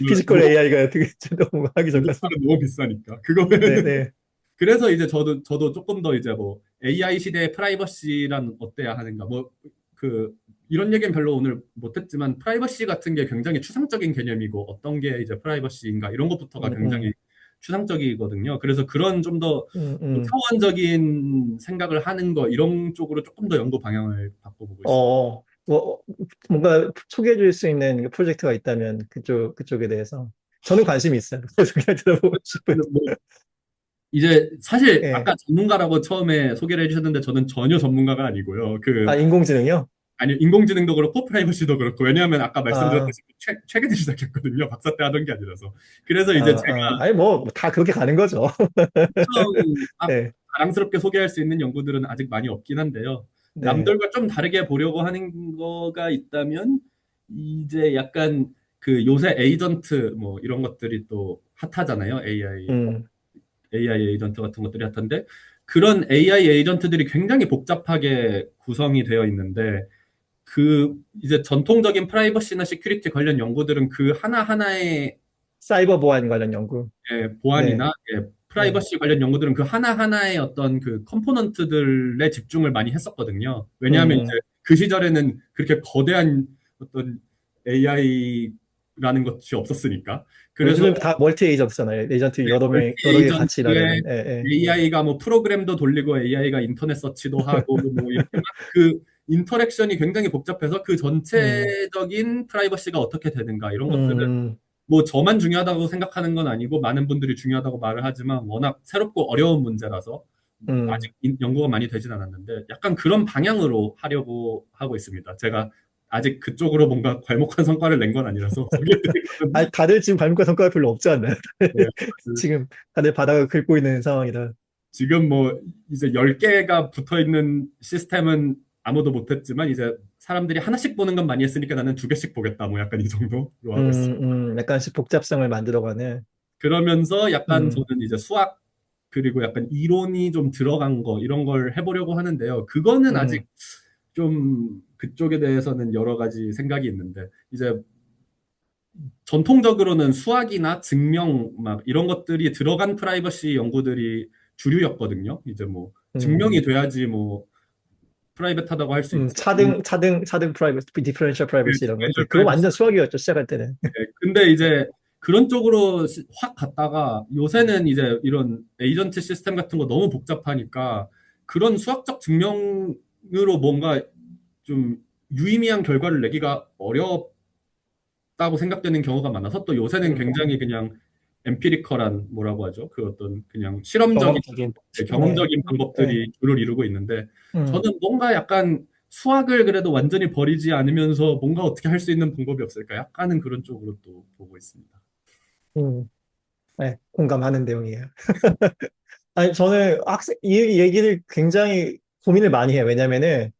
피지컬 뭐 AI가 어떻게 너무 하기 전까지. 노동력은 너무 비싸니까 그거는 네, 네. 그래서 이제 저도 조금 더 이제 뭐 AI 시대의 프라이버시란 어때야 하는가 뭐 그 이런 얘기는 별로 오늘 못했지만 프라이버시 같은 게 굉장히 추상적인 개념이고 어떤 게 이제 프라이버시인가 이런 것부터가 음, 굉장히 추상적이거든요. 그래서 그런 좀 더 음, 음. 차원적인 생각을 하는 거 이런 쪽으로 조금 더 연구 방향을 바꿔보고 있습니다. 뭐, 뭔가 소개해 줄 수 있는 프로젝트가 있다면 그쪽에 대해서. 저는 관심이 있어요. 그래서 그냥 들어보고 싶어요. 근데 뭐 이제 사실 예. 아까 전문가라고 처음에 소개를 해주셨는데 저는 전혀 전문가가 아니고요. 아, 인공지능이요? 아니, 인공지능도 그렇고, 프라이버시도 그렇고, 왜냐하면 아까 아, 말씀드렸다시피 최근에 시작했거든요. 박사 때 하던 게 아니라서. 그래서 이제 제가 아니, 뭐, 다 그렇게 가는 거죠. 엄청 막 네, 자랑스럽게 소개할 수 있는 연구들은 아직 많이 없긴 한데요. 네. 남들과 좀 다르게 보려고 하는 거가 있다면, 이제 약간 그 요새 에이전트 뭐 이런 것들이 또 핫하잖아요. 음, AI 에이전트 같은 것들이 핫한데, 그런 AI 에이전트들이 굉장히 복잡하게 구성이 되어 있는데, 이제 전통적인 프라이버시나 시큐리티 관련 연구들은 그 하나하나에 사이버 보안 관련 연구. 예, 네, 보안이나 예, 네. 프라이버시 관련 연구들은 그 하나하나의 어떤 그 컴포넌트들에 집중을 많이 했었거든요. 왜냐하면 이제 음, 그 시절에는 그렇게 거대한 어떤 AI라는 것이 없었으니까. 그래서 요즘은 다 멀티 에이전트잖아요. 에이전트 여러 명, 여러 개 같이 에이전트에 일하는, 예, 예. AI가 뭐 프로그램도 돌리고 AI가 인터넷 서치도 하고 뭐 이렇게 막 그 인터랙션이 굉장히 복잡해서 그 음, 전체적인 프라이버시가 어떻게 되는가 이런 것들은 음, 뭐 저만 중요하다고 생각하는 건 아니고 많은 분들이 중요하다고 말을 하지만 워낙 새롭고 어려운 문제라서 음. 아직 연구가 많이 되진 않았는데 약간 그런 방향으로 하려고 하고 있습니다. 제가 아직 그쪽으로 뭔가 괄목한 성과를 낸 건 아니라서 소개해드리거든요. 아, 다들 지금 발목과 성과가 별로 없지 않나요? 네, 지금 다들 바닥을 긁고 있는 상황이라. 지금 뭐 이제 10개가 붙어 있는 시스템은 아무도 못했지만 이제 사람들이 하나씩 보는 건 많이 했으니까 나는 2개씩 보겠다. 뭐 약간 이 정도로 하고 있습니다. 약간씩 복잡성을 만들어가는, 그러면서 약간 음, 저는 이제 수학 그리고 약간 이론이 좀 들어간 거 이런 걸 해보려고 하는데요. 그거는 아직 음, 좀 그쪽에 대해서는 여러 가지 생각이 있는데 이제 전통적으로는 수학이나 증명 막 이런 것들이 들어간 프라이버시 연구들이 주류였거든요. 이제 뭐 증명이 음, 돼야지 뭐 프라이빗하다고 할 수 있지. 차등 프라이버시, 디퍼런셜 프라이버시 이런 거. 디퍼런셜 그거 프라이버시. 완전 수학이었죠, 시작할 때는. 근데 이제 그런 쪽으로 확 갔다가 요새는 이제 이런 에이전트 시스템 같은 거 너무 복잡하니까 그런 수학적 증명으로 뭔가 좀 유의미한 결과를 내기가 어렵다고 생각되는 경우가 많아서 또 요새는 음, 굉장히 그냥 엠피리컬한 뭐라고 하죠? 그 어떤 그냥 실험적인 경험적인, 네, 경험적인 네, 방법들이 주를 이루고 있는데 음, 저는 뭔가 약간 수학을 그래도 완전히 버리지 않으면서 뭔가 어떻게 할 수 있는 방법이 없을까? 약간은 그런 쪽으로 또 보고 있습니다. 음, 네, 공감하는 내용이에요. 아니, 저는 이 얘기를 굉장히 고민을 많이 해요. 왜냐면은,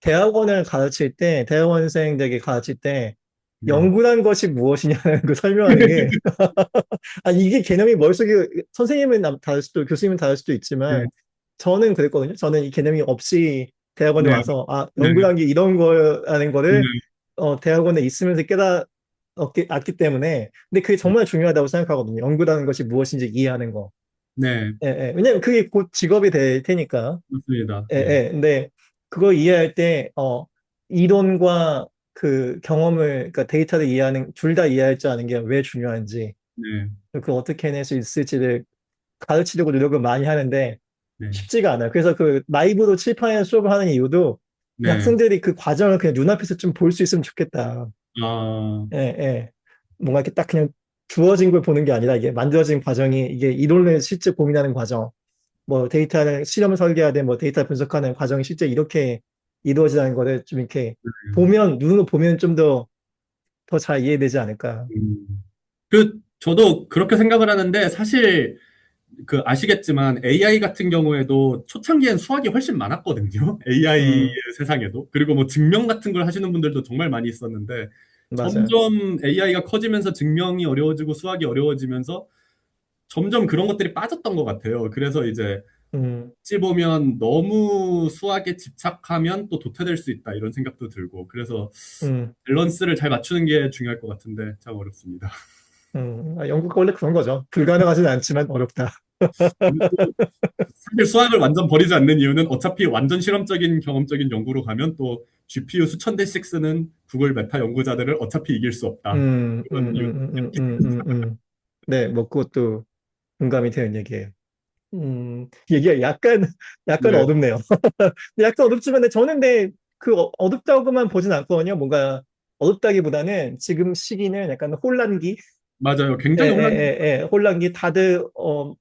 대학원생들에게 가르칠 때, 네, 연구란 것이 무엇이냐는 그 설명하는 게, 아, 이게 개념이 머릿속에, 선생님은 다를 수도, 교수님은 다를 수도 네, 있지만, 저는 그랬거든요. 저는 이 개념이 없이 대학원에 네, 와서, 아, 네, 연구란 게 이런 거라는 거를, 네, 대학원에 있으면서 알기 때문에, 근데 그게 정말 중요하다고 생각하거든요. 연구라는 것이 무엇인지 이해하는 거. 네, 예, 예. 왜냐면 그게 곧 직업이 될 테니까. 맞습니다. 예, 예, 예. 근데 그거 이해할 때, 이론과 그 경험을, 그러니까 데이터를 이해하는, 둘 다 이해할 줄 아는 게 왜 중요한지, 네, 그걸 어떻게 해낼 수 있을지를 가르치려고 노력을 많이 하는데 네, 쉽지가 않아요. 그래서 그 라이브로 칠판에 수업을 하는 이유도 이 네, 학생들이 그 과정을 그냥 눈앞에서 좀 볼 수 있으면 좋겠다. 아, 예, 예. 뭔가 이렇게 딱 그냥 주어진 걸 보는 게 아니라 이게 만들어진 과정이 이게 이론을 실제 고민하는 과정. 뭐 데이터를 실험 설계하되 뭐 데이터 분석하는 과정이 실제 이렇게 이루어지는 거를 좀 이렇게 보면 눈으로 보면 좀 더 잘 이해되지 않을까. 저도 그렇게 생각을 하는데 사실 그 아시겠지만 AI 같은 경우에도 초창기엔 수학이 훨씬 많았거든요. AI의 음, 세상에도. 그리고 뭐 증명 같은 걸 하시는 분들도 정말 많이 있었는데 맞아요. 점점 AI가 커지면서 증명이 어려워지고 수학이 어려워지면서 점점 그런 것들이 빠졌던 것 같아요. 그래서 이제 음, 어찌 보면 너무 수학에 집착하면 또 도태될 수 있다 이런 생각도 들고 그래서 음, 밸런스를 잘 맞추는 게 중요할 것 같은데 참 어렵습니다. 아, 연구가 원래 그런 거죠. 불가능하진 않지만 어렵다. 그리고 사실 수학을 완전 버리지 않는 이유는 어차피 완전 실험적인 경험적인 연구로 가면 또 GPU 수천 대씩 쓰는 구글 메타 연구자들을 어차피 이길 수 없다. 그런 이유. 네, 뭐 그것도 공감이 되는 얘기예요. 얘기가 약간 네, 어둡네요. 약간 어둡지만 저는 근데 그 어둡다고만 보진 않거든요. 뭔가 어둡다기보다는 지금 시기는 약간 혼란기, 맞아요. 굉장히 혼란. 혼란기 다들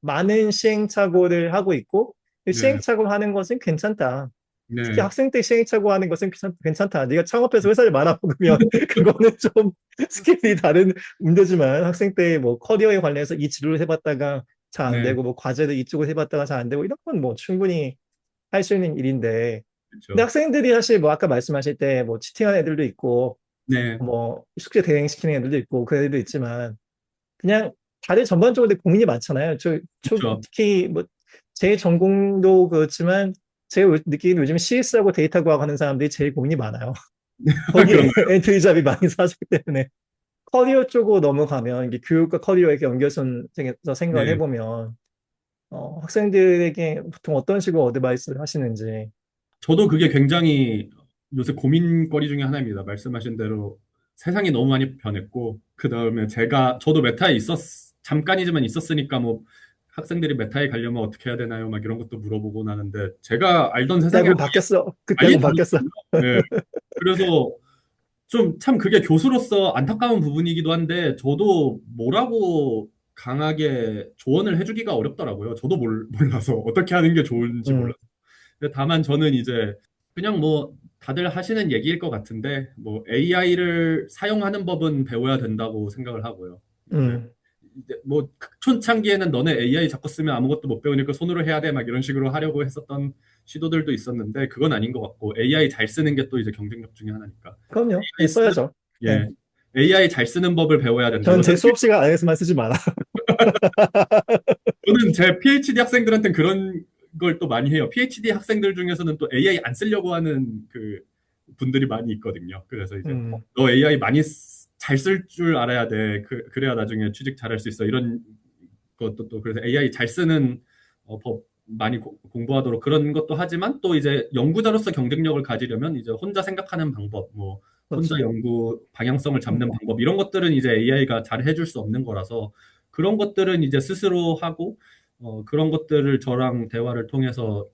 많은 시행착오를 하고 있고 네, 시행착오 하는 것은 괜찮다. 특히 네, 학생 때 시행착오 하는 것은 괜찮다. 네가 창업해서 회사를 말아먹으면 그거는 좀 스케일이 다른 문제지만 학생 때 뭐 커리어에 관련해서 이 진로를 해봤다가 잘 안 네, 되고 뭐 과제를 이쪽을 해봤다가 잘 안 되고 이런 건 뭐 충분히 할 수 있는 일인데 근데 그렇죠. 학생들이 사실 뭐 아까 말씀하실 때 뭐 치팅하는 애들도 있고 네, 뭐 숙제 대행시키는 애들도 있고 그런 애들도 있지만 그냥 다들 전반적으로 고민이 많잖아요. 그렇죠. 특히 뭐 제 전공도 그렇지만 제가 느끼기에 요즘 CS하고 데이터 과학 하는 사람들이 제일 고민이 많아요. 거기에 그런가요? 엔트리 잡이 많이 사기 때문에. 커리어 쪽으로 넘어가면 이게 교육과 커리어 이렇게 연결선에서 생각을 네. 해보면 학생들에게 보통 어떤 식으로 어드바이스를 하시는지. 저도 그게 굉장히 요새 고민거리 중에 하나입니다. 말씀하신 대로 세상이 너무 많이 변했고, 그 다음에 저도 메타에 잠깐이지만 있었으니까 뭐 학생들이 메타에 가려면 어떻게 해야 되나요? 막 이런 것도 물어보고 나는데, 제가 알던 세상이랑 그때하고는 바뀌었어. 아예 그때하고는 바뀌었어. 다르거든요. 네. 그래서 좀 참 그게 교수로서 안타까운 부분이기도 한데 저도 뭐라고 강하게 조언을 해주기가 어렵더라고요. 저도 몰라서 어떻게 하는 게 좋은지 음, 몰라서. 근데 다만 저는 이제 그냥 뭐 다들 하시는 얘기일 것 같은데 뭐 AI를 사용하는 법은 배워야 된다고 생각을 하고요. 음, 이제 뭐 초창기에는 너네 AI 자꾸 쓰면 아무것도 못 배우니까 손으로 해야 돼 막 이런 식으로 하려고 했었던 시도들도 있었는데 그건 아닌 것 같고 AI 잘 쓰는 게 또 이제 경쟁력 중에 하나니까 그럼요. 예, AI 쓰는 써야죠. 예. 예 AI 잘 쓰는 법을 배워야 된다. 전 제 수업 시간 안에서만 쓰지 마라. 저는 제 PhD 학생들한테는 그런 걸 또 많이 해요. PhD 학생들 중에서는 또 AI 안 쓰려고 하는 그 분들이 많이 있거든요. 그래서 이제 음, 너 AI 많이 잘 쓸 줄 알아야 돼. 그래야 나중에 취직 잘할 수 있어. 이런 것도 또 그래서 AI 잘 쓰는 법 많이 공부하도록 그런 것도 하지만 또 이제 연구자로서 경쟁력을 가지려면 이제 혼자 생각하는 방법, 뭐 혼자 그렇죠. 연구 방향성을 잡는 음. 방법 이런 것들은 이제 AI가 잘 해줄 수 없는 거라서 그런 것들은 이제 스스로 하고 그런 것들을 저랑 대화를 통해서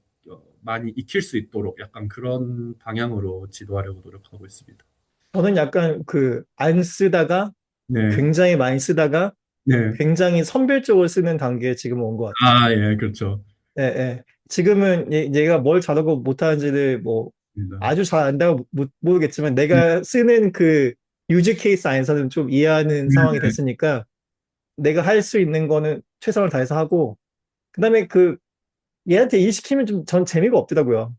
많이 익힐 수 있도록 약간 그런 방향으로 지도하려고 노력하고 있습니다. 저는 약간 안 쓰다가 네, 굉장히 많이 쓰다가 네. 굉장히 선별적으로 쓰는 단계에 지금 온 것 같아요. 아, 예, 그렇죠. 예, 예. 지금은 얘가 뭘 잘하고 못하는지를 뭐 아주 잘 안다고 모르겠지만 내가 쓰는 유즈 케이스 안에서는 좀 이해하는 상황이 됐으니까 내가 할 수 있는 거는 최선을 다해서 하고 그다음에 얘한테 일 시키면 좀 전 재미가 없더라고요.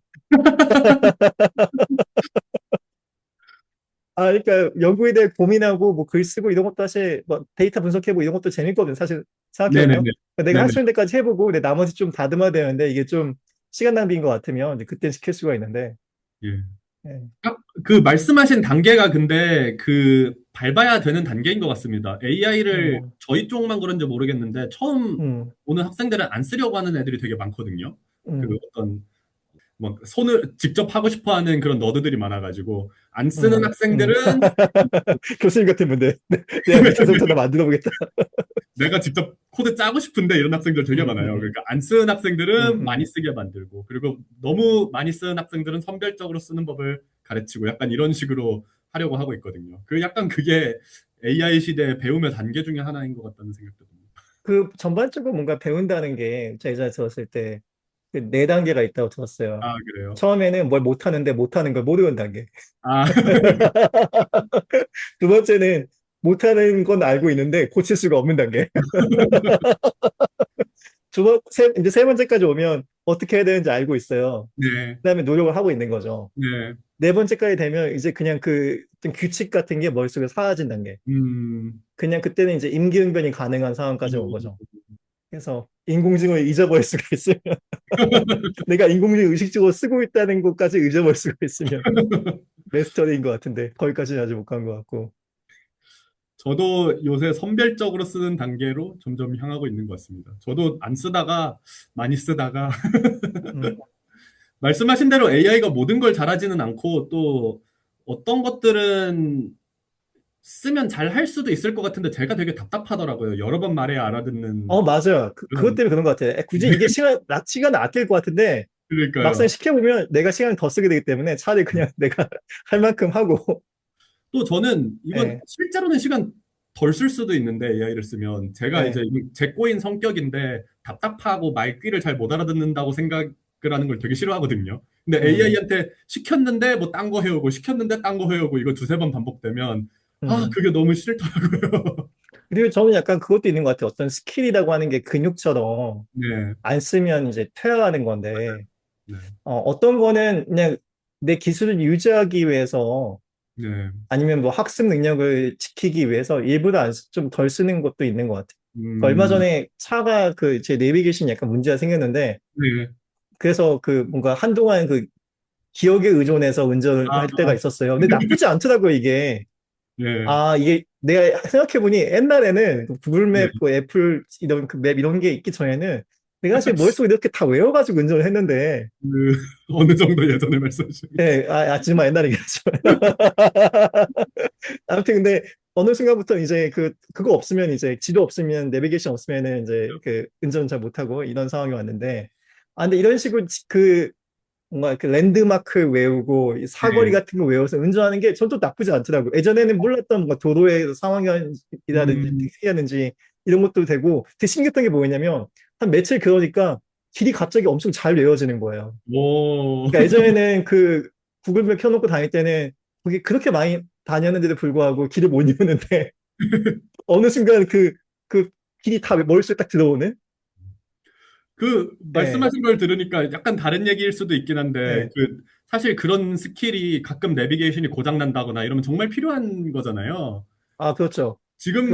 그러니까 연구에 대해 고민하고 뭐 글 쓰고 이런 것도 사실 뭐 데이터 분석해보고 이런 것도 재밌거든 사실 생각해보면 네네네. 내가 할 네네. 수 있는 데까지 해보고 근데 나머지 좀 다듬어야 되는데 이게 좀 시간 낭비인 것 같으면 이제 그때 시킬 수가 있는데 예. 예. 그 말씀하신 단계가 근데 그 밟아야 되는 단계인 것 같습니다. AI를 음, 저희 쪽만 그런지 모르겠는데 처음 음, 오는 학생들은 안 쓰려고 하는 애들이 되게 많거든요. 그 음, 어떤 뭐 손을 직접 하고 싶어 하는 그런 너드들이 많아가지고 안 쓰는 음, 음. 학생들은 교수님 같은 분들 내가 밑에서부터 다 만들어 보겠다. 내가 직접 코드 짜고 싶은데 이런 학생들 되게 음, 많아요. 음, 그러니까 안 쓰는 음, 학생들은 많이 음. 쓰게 만들고 그리고 너무 많이 쓰는 학생들은 선별적으로 쓰는 법을 가르치고 약간 이런 식으로 하려고 하고 있거든요. 약간 그게 AI 시대의 배움의 단계 중에 하나인 것 같다는 생각도 듭니다. 전반적으로 뭔가 배운다는 게 제가 예전에 들었을 때 네 단계가 있다고 들었어요. 아, 그래요? 처음에는 뭘 못하는데 못하는 걸 모르는 단계. 아, 두 번째는 못하는 건 알고 있는데 고칠 수가 없는 단계. 이제 세 번째까지 오면 어떻게 해야 되는지 알고 있어요. 네, 그다음에 노력을 하고 있는 거죠. 네, 네 번째까지 되면 이제 그냥 어떤 규칙 같은 게 머릿속에 사라진 단계. 음, 그냥 그때는 이제 임기응변이 가능한 상황까지 온 거죠. 그래서 인공지능을 잊어버릴 수가 있으면 내가 인공지능 의식적으로 쓰고 있다는 것까지 잊어버릴 수가 있으면 메스터리인 것 같은데 거기까지는 아직 못 간 것 같고. 저도 요새 선별적으로 쓰는 단계로 점점 향하고 있는 것 같습니다. 저도 안 쓰다가 많이 쓰다가 음. 말씀하신 대로 AI가 모든 걸 잘하지는 않고 또 어떤 것들은 쓰면 잘 할 수도 있을 것 같은데 제가 되게 답답하더라고요. 여러 번 말해야 알아듣는 맞아요. 그것 그런. 때문에 그런 것 같아요. 굳이 이게 시간을 아낄 것 같은데 막상 그러니까요. 시켜보면 내가 시간을 더 쓰게 되기 때문에 차라리 그냥 내가 할 만큼 하고, 또 저는 이건 예, 실제로는 시간 덜 쓸 수도 있는데 AI를 쓰면 제가 이제 예, 제 꼬인 성격인데 답답하고 말귀를 잘 못 알아듣는다고 생각을 하는 걸 되게 싫어하거든요. 근데 음, AI한테 시켰는데 뭐 딴 거 해오고 시켰는데 딴 거 해오고 이거 두세 번 반복되면 음. 그게 너무 싫더라고요. 그리고 저는 약간 그것도 있는 것 같아요. 어떤 스킬이라고 하는 게 근육처럼 네, 안 쓰면 이제 퇴화하는 건데, 네, 어떤 거는 그냥 내 기술을 유지하기 위해서 네. 아니면 뭐 학습 능력을 지키기 위해서 일부러 좀 덜 쓰는 것도 있는 것 같아요. 얼마 음, 전에 차가 제 내비게이션 약간 문제가 생겼는데, 네. 그래서 뭔가 한동안 기억에 의존해서 운전을 할 때가 아, 있었어요. 근데 나쁘지 않더라고요, 이게. 네. 이게 내가 생각해보니 옛날에는 그 구글 네. 맵, 그 애플 이런 그 맵 이런 게 있기 전에는 내가 사실 머릿속에 이렇게 다 외워가지고 운전을 했는데, 그 어느 정도 예전에 말씀해 주셨는지. 예, 지금 옛날 얘기하지만. 아무튼 근데 어느 순간부터 이제 그거 없으면 이제 지도 없으면 내비게이션 없으면은 이제 그 운전 잘 못하고 이런 상황이 왔는데, 근데 이런 식으로 뭔가 그 랜드마크 외우고 이 사거리 네. 같은 거 외워서 운전하는 게 전또 나쁘지 않더라고요. 예전에는 몰랐던 뭔가 도로의 상황이라든지 음, 택시라든지 이런 것도 되고 되게 신기했던 게 뭐였냐면 한 며칠 그러니까 길이 갑자기 엄청 잘 외워지는 거예요. 오, 그러니까 예전에는 그 구글맵 켜놓고 다닐 때는 거기 그렇게 많이 다녔는데도 불구하고 길을 못 외우는데 어느 순간 그 길이 다 머릿속에 딱 들어오는? 그 예, 말씀하신 걸 들으니까 약간 다른 얘기일 수도 있긴 한데 예. 그 사실 그런 스킬이 가끔 내비게이션이 고장 난다거나 이러면 정말 필요한 거잖아요. 아, 그렇죠. 그 지금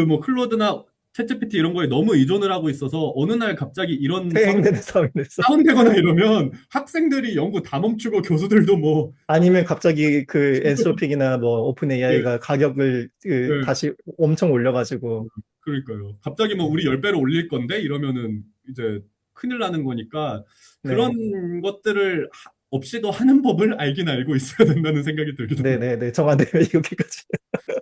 뭐 클로드나 챗GPT 이런 거에 너무 의존을 하고 있어서 어느 날 갑자기 이런 퇴행되는 상황이 됐어. 다운되거나 이러면 학생들이 연구 다 멈추고 교수들도 뭐 아니면 갑자기 그 엔소픽이나 뭐 오픈 예, AI가 가격을 예, 다시 엄청 올려가지고 그러니까요. 갑자기 뭐 네, 우리 10배로 올릴 건데 이러면은 이제 큰일 나는 거니까 네, 그런 것들을 없이도 하는 법을 알긴 알고 있어야 된다는 생각이 들기도 네, 해요. 네, 네, 정한되면 이렇게까지.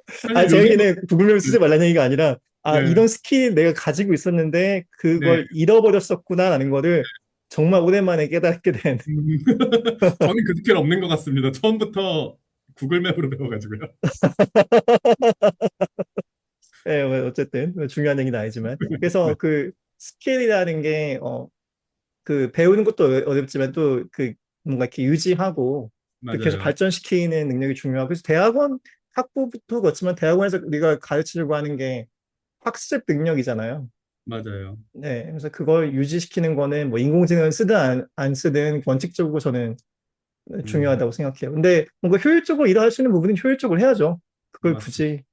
사실 제 요새는 얘기는 구글맵 쓰지 말라는 얘기가 아니라 네, 이런 스킬 내가 가지고 있었는데 네. 그걸 잃어버렸었구나라는 거를 정말 오랜만에 깨닫게 된 음, 저는 그 스킬 없는 것 같습니다. 처음부터 구글맵으로 배워가지고요. 예, 뭐 어쨌든 뭐 중요한 얘기는 아니지만 네, 그래서 그 스킬이라는 게 그 배우는 것도 어렵지만 또 그 뭔가 이렇게 유지하고 또 계속 맞아요. 발전시키는 능력이 중요하고 그래서 대학원 학부도 그렇지만 대학원에서 우리가 가르치려고 하는 게 학습 능력이잖아요. 맞아요. 네, 그래서 그걸 유지시키는 거는 뭐 인공지능을 쓰든 안 쓰든 원칙적으로 저는 음, 중요하다고 생각해요. 근데 뭔가 효율적으로 일할 수 있는 부분은 효율적으로 해야죠. 그걸 맞습니다. 굳이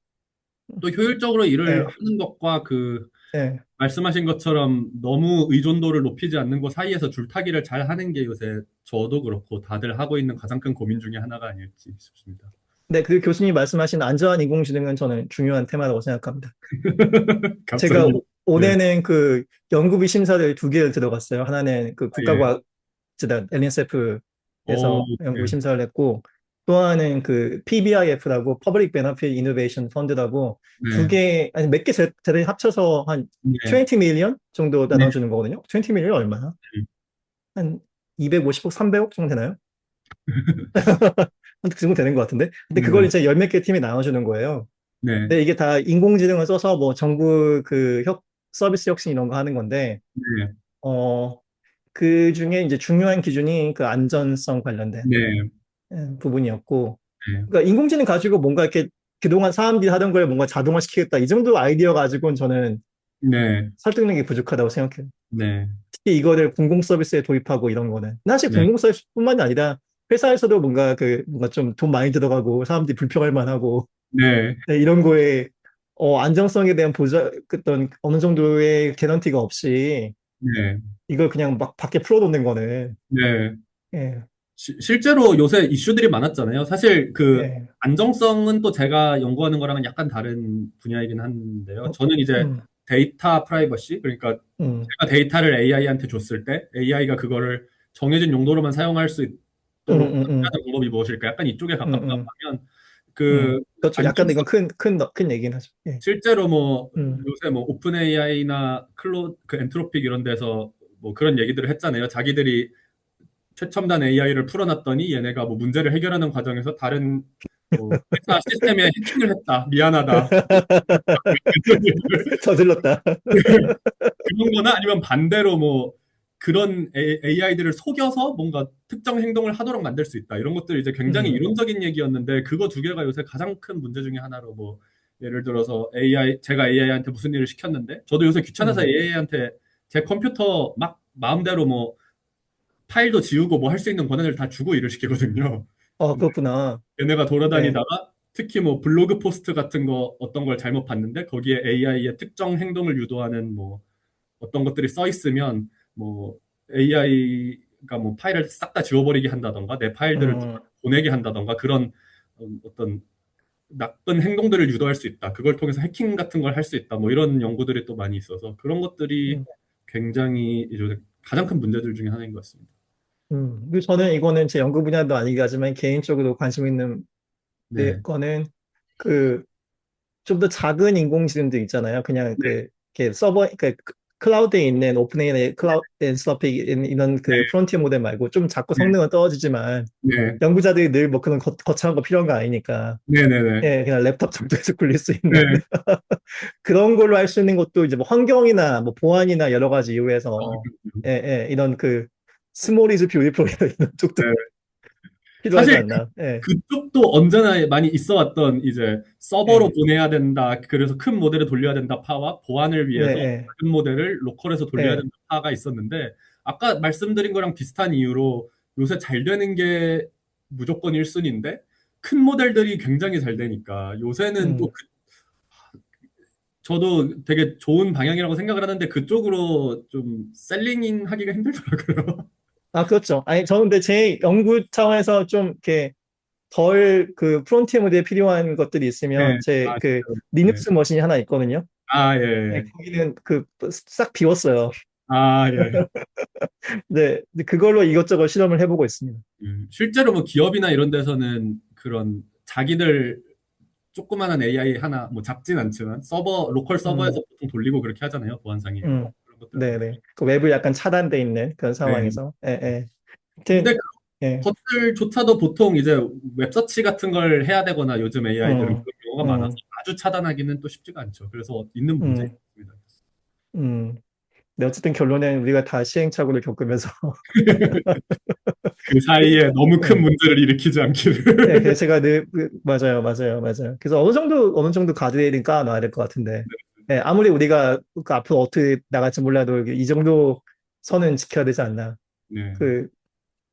또 효율적으로 일을 네, 하는 것과 그 네. 말씀하신 것처럼 너무 의존도를 높이지 않는 것 사이에서 줄타기를 잘 하는 게 요새 저도 그렇고 다들 하고 있는 가장 큰 고민 중에 하나가 아닐지 싶습니다. 네, 그 교수님이 말씀하신 안전한 인공지능은 저는 중요한 테마라고 생각합니다. 제가 갑자기 네. 올해는 그 연구비 심사를 두 개를 들어갔어요. 하나는 그 예. 국가과학재단 오, NSF에서 연구비 네. 심사를 했고 또 하나는 그 PBIF라고 Public Benefit Innovation Fund라고 두 네. 개, 아니 몇 개 재단이 합쳐서 한 네. 20 밀리언 정도 네. 나눠주는 거거든요. 20 밀리언 얼마나? 한 250억, 300억 정도 되나요? 한 그 정도 되는 것 같은데. 근데 그걸 네. 이제 열 몇 개 팀이 나눠주는 거예요. 네. 근데 이게 다 인공지능을 써서 뭐 정부 서비스 혁신 이런 거 하는 건데, 네. 어, 그 중에 이제 중요한 기준이 그 안전성 관련된 네. 부분이었고, 네. 그러니까 인공지능 가지고 뭔가 이렇게 그동안 사람들이 하던 걸 뭔가 자동화시키겠다. 이 정도 아이디어 가지고는 저는 네. 설득력이 부족하다고 생각해요. 네. 특히 이거를 공공 서비스에 도입하고 이런 거는. 사실 네. 공공 서비스뿐만이 아니라 회사에서도 뭔가 좀 돈 많이 들어가고 사람들이 불평할 만하고 네. 네, 이런 거에 안정성에 대한 어떤 어느 정도의 개런티가 없이 네. 이걸 그냥 막 밖에 풀어놓는 거는 네. 예, 실제로 요새 이슈들이 많았잖아요. 사실 그 예, 안정성은 또 제가 연구하는 거랑은 약간 다른 분야이긴 한데요. 어, 저는 이제 음, 데이터 프라이버시, 그러니까 음, 제가 데이터를 AI한테 줬을 때 AI가 그거를 정해진 용도로만 사용할 수 있도록 음. 하는 방법이 무엇일까? 약간 이쪽에 음, 가깝다고 음, 하면 그 그렇죠. 약간 안정성 이건 큰 얘기긴 하죠. 예, 실제로 뭐 음, 요새 뭐 오픈 AI나 그 엔트로픽 이런 데서 뭐 그런 얘기들을 했잖아요. 자기들이 최첨단 AI를 풀어놨더니 얘네가 뭐 문제를 해결하는 과정에서 다른 뭐 회사 시스템에 해킹을 했다. 미안하다. 그런 얘기를 저질렀다. 그런 거나 아니면 반대로 뭐 그런 AI들을 속여서 뭔가 특정 행동을 하도록 만들 수 있다. 이런 것들이 이제 굉장히 음, 이론적인 얘기였는데 그거 두 개가 요새 가장 큰 문제 중에 하나로 뭐 예를 들어서 제가 AI한테 무슨 일을 시켰는데 저도 요새 귀찮아서 음, AI한테 제 컴퓨터 막 마음대로 뭐 파일도 지우고 뭐 할 수 있는 권한을 다 주고 일을 시키거든요. 그렇구나. 얘네가 네, 돌아다니다가 특히 뭐 블로그 포스트 같은 거 어떤 걸 잘못 봤는데 거기에 AI의 특정 행동을 유도하는 뭐 어떤 것들이 써 있으면 뭐 AI가 뭐 파일을 싹 다 지워버리게 한다던가 내 파일들을 음, 보내게 한다던가 그런 어떤 나쁜 행동들을 유도할 수 있다. 그걸 통해서 해킹 같은 걸 할 수 있다. 뭐 이런 연구들이 또 많이 있어서 그런 것들이 음, 굉장히 이제 가장 큰 문제들 중에 하나인 것 같습니다. 그리고 저는 이거는 제 연구 분야도 아니긴 하지만 개인적으로 관심 있는 네, 거는 그 좀 더 작은 인공지능들 있잖아요. 그냥 네, 이렇게 서버, 클라우드에 있는 오픈AI, 클라우드, 엔스더픽 이런 그 프론티어 모델 말고 좀 작고 네, 성능은 떨어지지만 네, 연구자들이 늘 뭐 그런 거창한 거 필요한 거 아니니까 네, 네, 네, 예, 그냥 랩탑 정도에서 굴릴 수 네, 있는 그런 걸로 할 수 있는 것도 이제 뭐 환경이나 뭐 보안이나 여러 가지 아, 이유에서 그렇군요. 예, 예, 이런 그 스몰 이즈 뷰티풀 이런 쪽도 네. 필요하지 사실 않나. 예, 그쪽도 언제나 많이 있어 왔던 이제 서버로 예, 보내야 된다. 그래서 큰 모델을 돌려야 된다 파와 보안을 예, 위해서 예, 작은 모델을 로컬에서 돌려야 예, 된다 파가 있었는데 아까 말씀드린 거랑 비슷한 이유로 요새 잘 되는 게 무조건 1순위인데 큰 모델들이 굉장히 잘 되니까 요새는 또 음. 저도 되게 좋은 방향이라고 생각을 하는데 그쪽으로 좀 셀링 하기가 힘들더라고요. 아, 그렇죠. 아니, 저는 근데 제 연구 차원에서 좀 이렇게 덜 그 프론티어 모델에 필요한 것들이 네. 있으면 제 아, 그 진짜로. 네. 리눅스 머신이 하나 있거든요. 아, 예. 네, 예. 거기는 그 싹 비웠어요. 아, 예. 네, 근데 그걸로 이것저것 실험을 해보고 있습니다. 실제로 뭐 기업이나 이런 데서는 그런 자기들 조그마한 AI 하나 뭐 작진 않지만 서버 로컬 음, 서버에서 보통 돌리고 그렇게 하잖아요. 보안상 이유로 음, 그런 것들 보면 네네. 그 외부 약간 차단돼 있는 그런 네. 상황에서, 예, 예. 근데 하여튼, 예, 것들조차도 보통 이제 웹서치 같은 걸 해야 되거나 요즘 AI들은 음, 그런 경우가 많아서 음, 아주 차단하기는 또 쉽지가 않죠. 그래서 있는 문제인 음, 것 같습니다. 음. 네, 어쨌든 결론은 우리가 다 시행착오를 겪으면서, 그 사이에 너무 큰 예, 문제를 일으키지 예, 않기를. 그래서 제가 늘, 맞아요, 맞아요, 맞아요. 그래서 어느 정도 가드레일은 깔아놔야 될 것 같은데, 예, 아무리 우리가 그 앞으로 어떻게 나갈지 몰라도 이 정도 선은 지켜야 되지 않나. 네, 그,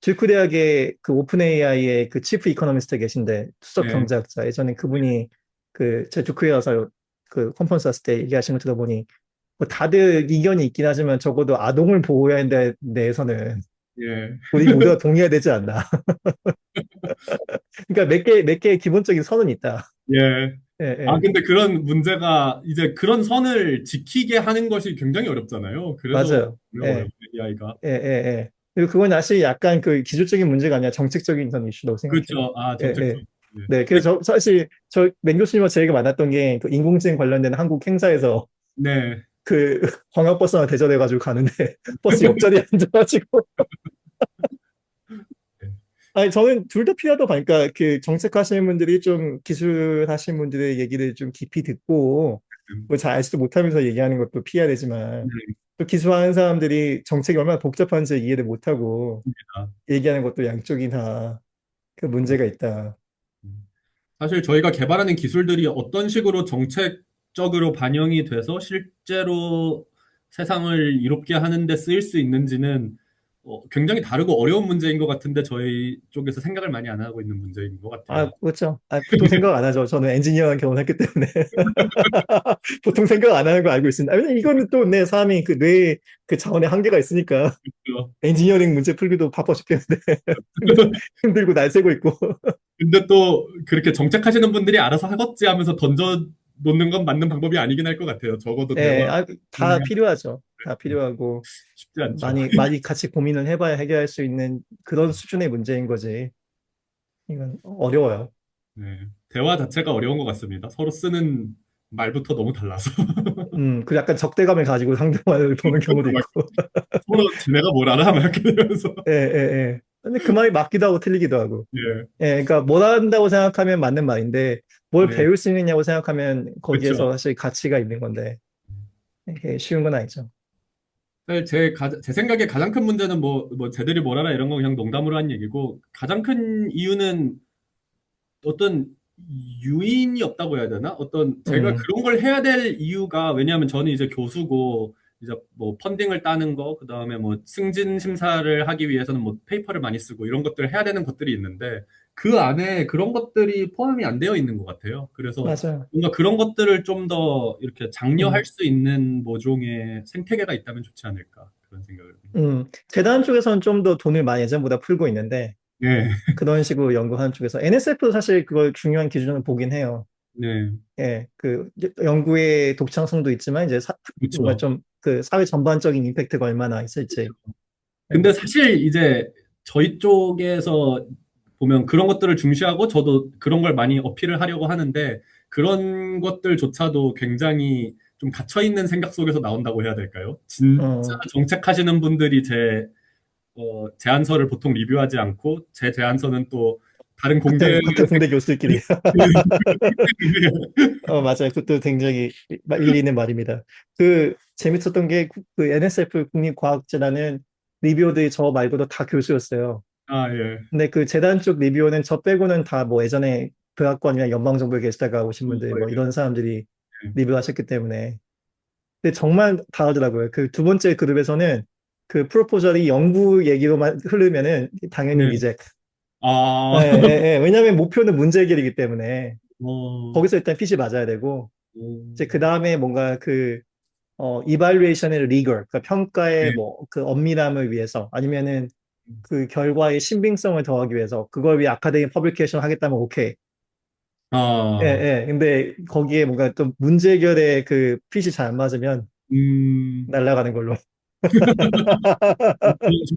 듀크 대학의 그 오픈 AI의 그 치프 이코노미스트 계신데, 수석 네, 경제학자, 예전에 그분이 그, 제 듀크에 와서 그 컨퍼런스 왔을 때 얘기하신 거 들어보니, 뭐 다들 이견이 있긴 하지만 적어도 아동을 보호해야 하는 데 대해서는 예, 우리 모두가 동의해야 되지 않나. 그러니까 몇 개의 기본적인 선은 있다. 예. 예, 아, 예. 근데 그런 문제가 이제 그런 선을 지키게 하는 것이 굉장히 어렵잖아요. 그래서 맞아요. 어려워요, 예, AI가. 예, 예, 예. 그리고 그건 사실 약간 그 기술적인 문제가 아니라 정책적인 그런 이슈라고 생각해요. 그렇죠. 아, 예, 정책적. 예. 네. 네, 근데, 그래서 사실 맹 교수님과 제 얘기가 많았던 게 그 인공지능 관련된 한국 행사에서 네. 그 광역버스가 대절해가지고 가는데 버스 옆자리에 앉아가지고 네. 아니 저는 둘 다 필요하다고 보니까 그 정책하시는 분들이 좀 기술하시는 분들의 얘기를 좀 깊이 듣고 음, 뭐 잘 알지도 못하면서 얘기하는 것도 피해야 되지만 네. 또 기술하는 사람들이 정책이 얼마나 복잡한지 이해를 못하고 아, 얘기하는 것도 양쪽이 다 그 문제가 있다. 음. 사실 저희가 개발하는 기술들이 어떤 식으로 정책적으로 반영이 돼서 실제로 세상을 이롭게 하는 데 쓰일 수 있는지는 굉장히 다르고 어려운 문제인 것 같은데 저희 쪽에서 생각을 많이 안 하고 있는 문제인 것 아, 같아요. 그렇죠. 아, 보통 생각 안 하죠. 저는 엔지니어랑 결혼했기 때문에. 보통 생각 안 하는 거 알고 있습니다. 아, 왜냐면 이거는 또 내 사람이 그 뇌 그 자원에 한계가 있으니까 엔지니어링 문제 풀기도 바빠 죽겠는데 힘들고 날 새고 있고. 근데 또 그렇게 정책하시는 분들이 알아서 하겠지 하면서 던져 놓는 건 맞는 방법이 아니긴 할 것 같아요. 적어도 대화 예, 아, 다 필요하죠. 다 필요하고 쉽지 않죠. 많이 같이 고민을 해봐야 해결할 수 있는 그런 수준의 문제인 거지. 이건 어려워요. 네. 대화 자체가 어려운 것 같습니다. 서로 쓰는 말부터 너무 달라서. 그 약간 적대감을 가지고 상대방을 보는 경우도 막 있고. 서로 지네가 뭘 알아? 막 이렇게 되면서. 예, 예, 예. 근데 그 말이 맞기도 하고 틀리기도 하고. 예. 예, 그러니까 뭘 한다고 생각하면 맞는 말인데 뭘 네. 배울 수 있느냐고 생각하면 그렇죠. 거기에서 사실 가치가 있는 건데 이게 쉬운 건 아니죠. 사실 제 생각에 가장 큰 문제는 뭐 쟤들이 뭘 알아 이런 거 그냥 농담으로 한 얘기고 가장 큰 이유는 어떤 유인이 없다고 해야 되나? 어떤 제가 음, 그런 걸 해야 될 이유가 왜냐하면 저는 이제 교수고 이제 뭐 펀딩을 따는 거 그다음에 뭐 승진 심사를 하기 위해서는 뭐 페이퍼를 많이 쓰고 이런 것들을 해야 되는 것들이 있는데 그 안에 그런 것들이 포함이 안 되어 있는 것 같아요. 그래서 맞아요. 뭔가 그런 것들을 좀 더 이렇게 장려할 음, 수 있는 모종의 생태계가 있다면 좋지 않을까 그런 생각을 합니다. 재단 쪽에서는 좀 더 돈을 많이 예전보다 풀고 있는데 네, 그런 식으로 연구하는 쪽에서 NSF도 사실 그걸 중요한 기준으로 보긴 해요. 네, 예, 그 연구의 독창성도 있지만 이제 뭔가 그렇죠. 좀 그 사회 전반적인 임팩트가 얼마나 있을지. 예. 근데 사실 이제 저희 쪽에서 보면 그런 것들을 중시하고 저도 그런 걸 많이 어필을 하려고 하는데 그런 것들조차도 굉장히 좀 갇혀 있는 생각 속에서 나온다고 해야 될까요? 진짜 어, 정책하시는 분들이 제 제안서를 보통 리뷰하지 않고 제 제안서는 또 다른 공대 같은 공대 교수들끼리. 맞아요. 그것도 굉장히 일리 있는 말입니다. 그 재밌었던 게 그 NSF 국립과학재단은 리뷰어들이 저 말고도 다 교수였어요. 아, 예. 근데 그 재단 쪽 리뷰어는 저 빼고는 다 뭐 예전에 대학원이나 연방정부에 계시다가 오신 분들 뭐 예. 이런 사람들이 리뷰하셨기 때문에. 근데 정말 다르더라고요. 그 두 번째 그룹에서는 그 프로포절이 연구 얘기로만 흐르면은 당연히 네. 리젝. 예, 아, 예, 예. 왜냐하면 목표는 문제 해결이기 때문에 어, 거기서 일단 핏이 맞아야 되고 오, 이제 그 다음에 뭔가 그 evaluation의 rigor, 그러니까 평가의 네. 뭐 그 엄밀함을 위해서 아니면은 그 결과의 신빙성을 더하기 위해서 그걸 위해 아카데미 퍼블리케이션 하겠다면 오케이. 예, 아, 예. 근데 거기에 뭔가 또 문제 해결의 그 핏이 잘 안 맞으면 음, 날아가는 걸로.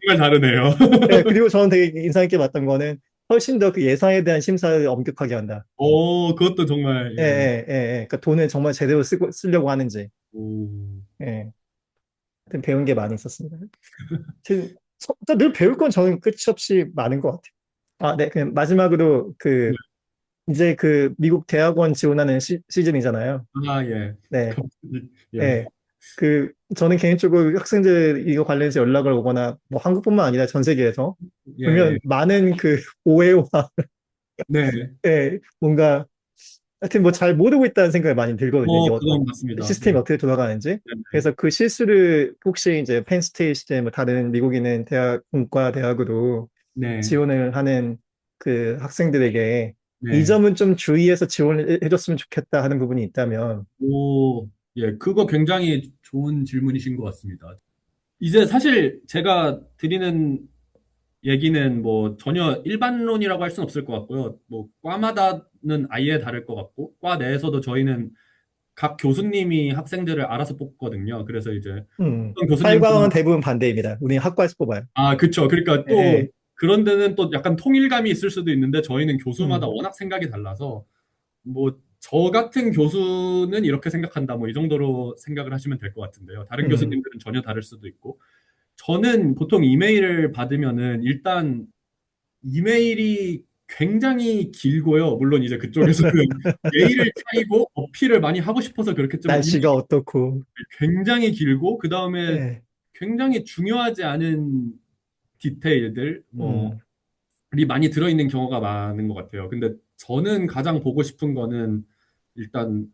정말 다르네요. 예, 그리고 저는 되게 인상 깊게 봤던 거는 훨씬 더 그 예산에 대한 심사를 엄격하게 한다. 그것도 정말, 예, 예. 예, 예, 예. 그러니까 돈을 정말 제대로 쓰려고 하는지. 오, 예. 하여튼 배운 게 많이 있었습니다. 지금 늘 배울 건 저는 끝이 없이 많은 것 같아요. 아, 네. 그냥 마지막으로 네. 이제 그 미국 대학원 지원하는 시즌이잖아요. 아, 예. 네. 갑자기, 예, 예. 저는 개인적으로 학생들 이거 관련해서 연락을 오거나 뭐 한국뿐만 아니라 전 세계에서 예, 예. 보면 많은 그 오해와 네. 뭔가 하여튼 뭐 잘 모르고 있다는 생각이 많이 들거든요. 이게 그건 맞습니다. 네, 시스템이 어떻게 돌아가는지. 네, 그래서 그 실수를 혹시 이제 펜스테이트 뭐 다른 미국인은 대학 문과 대학으로 네, 지원을 하는 그 학생들에게 이 네. 점은 좀 주의해서 지원을 해줬으면 좋겠다 하는 부분이 있다면, 오, 예, 그거 굉장히 좋은 질문이신 것 같습니다. 이제 사실 제가 드리는 얘기는 뭐 전혀 일반론이라고 할 수는 없을 것 같고요. 뭐 과마다는 아예 다를 것 같고, 과 내에서도 저희는 각 교수님이 학생들을 알아서 뽑거든요. 그래서 이제 어떤 사회과학은 교수님들은 대부분 반대입니다. 우리 학과에서 뽑아요. 그쵸. 그러니까 예, 또 예. 그런 데는 또 약간 통일감이 있을 수도 있는데 저희는 교수마다 음, 워낙 생각이 달라서 뭐 저 같은 교수는 이렇게 생각한다 뭐 이 정도로 생각을 하시면 될 것 같은데요. 다른 음, 교수님들은 전혀 다를 수도 있고 저는 보통 이메일을 받으면은 일단 이메일이 굉장히 길고요. 물론 이제 그쪽에서는 예의를 차리고 어필을 많이 하고 싶어서 그렇겠지만 이메일이 날씨가 어떻고, 굉장히 길고 그 다음에 예, 굉장히 중요하지 않은 디테일들 뭐이 음, 많이 들어있는 경우가 많은 것 같아요. 근데 저는 가장 보고 싶은 거는 일단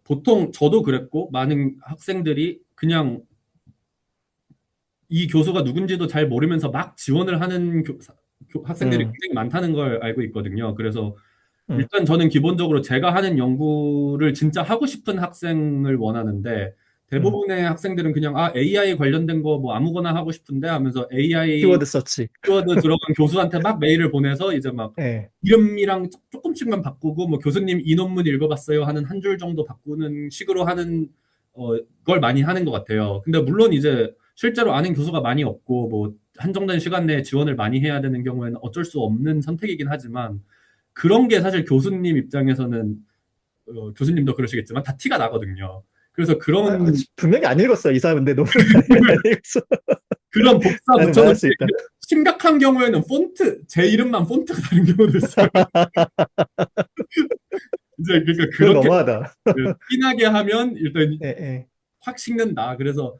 보통 저도 그랬고 많은 학생들이 그냥 이 교수가 누군지도 잘 모르면서 막 지원을 하는 학생들이 음, 굉장히 많다는 걸 알고 있거든요. 그래서 음, 일단 저는 기본적으로 제가 하는 연구를 진짜 하고 싶은 학생을 원하는데 음. 대부분의 학생들은 그냥 AI 관련된 거 뭐 아무거나 하고 싶은데 하면서 AI 키워드 서치. 키워드 들어간 교수한테 막 메일을 보내서 이제 막 예, 이름이랑 조금씩만 바꾸고 뭐 교수님 이 논문 읽어봤어요 하는 한 줄 정도 바꾸는 식으로 하는 걸 많이 하는 것 같아요. 근데 물론 이제 실제로 아는 교수가 많이 없고 뭐 한정된 시간 내에 지원을 많이 해야 되는 경우에는 어쩔 수 없는 선택이긴 하지만 그런 게 사실 교수님 입장에서는 교수님도 그러시겠지만 다 티가 나거든요. 그래서 그런 분명히 안 읽었어. 이 사람은 내 논문을 안 읽었어. 그런 복사 나는 말할 수 붙여놓기 있다. 심각한 경우에는 제 이름만 폰트가 다른 경우도 있어요. 이제 그러니까 그건 그렇게 너무하다. 티나게 하면 일단 예, 예. 확 식는다. 그래서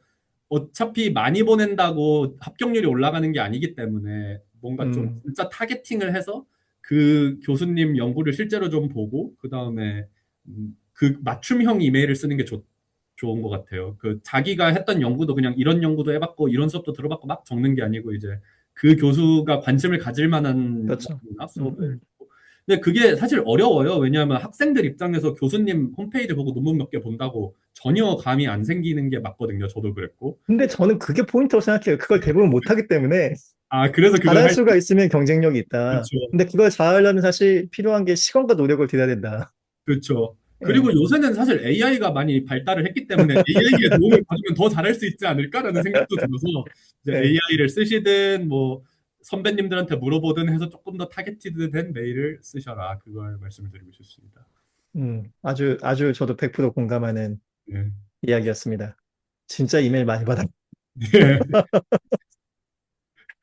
어차피 많이 보낸다고 합격률이 올라가는 게 아니기 때문에 뭔가 좀 음, 진짜 타겟팅을 해서 그 교수님 연구를 실제로 좀 보고 그다음에 그 맞춤형 이메일을 쓰는 게 좋은 것 같아요. 그 자기가 했던 연구도 그냥 이런 연구도 해봤고 이런 수업도 들어봤고 막 적는 게 아니고 이제 그 교수가 관심을 가질 만한 그렇죠. 연구나 음, 수업을 음. 근데 그게 사실 어려워요. 왜냐하면 학생들 입장에서 교수님 홈페이지 보고 논문 몇 개 본다고 전혀 감이 안 생기는 게 맞거든요. 저도 그랬고. 근데 저는 그게 포인트라고 생각해요. 그걸 대부분 못하기 때문에 아, 그래서 그걸 잘할 할, 수가 있으면 경쟁력이 있다. 그렇죠. 근데 그걸 잘하려면 사실 필요한 게 시간과 노력을 들여야 된다. 그렇죠. 그리고 예. 요새는 사실 AI가 많이 발달을 했기 때문에 AI의 도움을 받으면 더 잘할 수 있지 않을까라는 생각도 들어서 이제 예. AI를 쓰시든 뭐 선배님들한테 물어보든 해서 조금 더 타겟티드된 메일을 쓰셔라. 그걸 말씀을 드리고 싶습니다. 아주 저도 100% 공감하는 네. 이야기였습니다. 진짜 이메일 많이 받아. 네.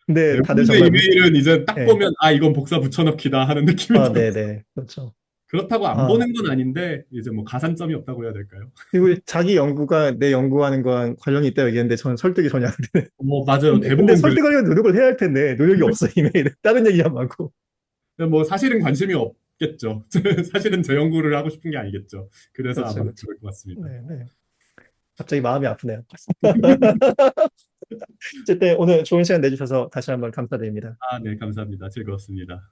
근데 다들 대부분의 정말, 이메일은 이제 딱 예. 보면 아 이건 복사 붙여넣기다 하는 느낌이 아, 들어요. 네네. 그렇죠. 그렇다고 안 아, 보는 건 아닌데 이제 뭐 가산점이 없다고 해야 될까요? 그리고 자기 연구가 내 연구하는 거랑 관련이 있다고 얘기했는데 저는 설득이 전혀 안 되네. 뭐 맞아요. 근데 대부분 그래. 설득하려면 노력을 해야 할 텐데, 노력이 없어, 이메일에. 다른 얘기만 하고. 뭐 사실은 관심이 없겠죠. 사실은 제 연구를 하고 싶은 게 아니겠죠. 그래서 그렇죠, 아마 그렇죠. 그럴 것 같습니다. 네네. 갑자기 마음이 아프네요. 어쨌든 오늘 좋은 시간 내주셔서 다시 한번 감사드립니다. 아, 네, 감사합니다. 즐거웠습니다.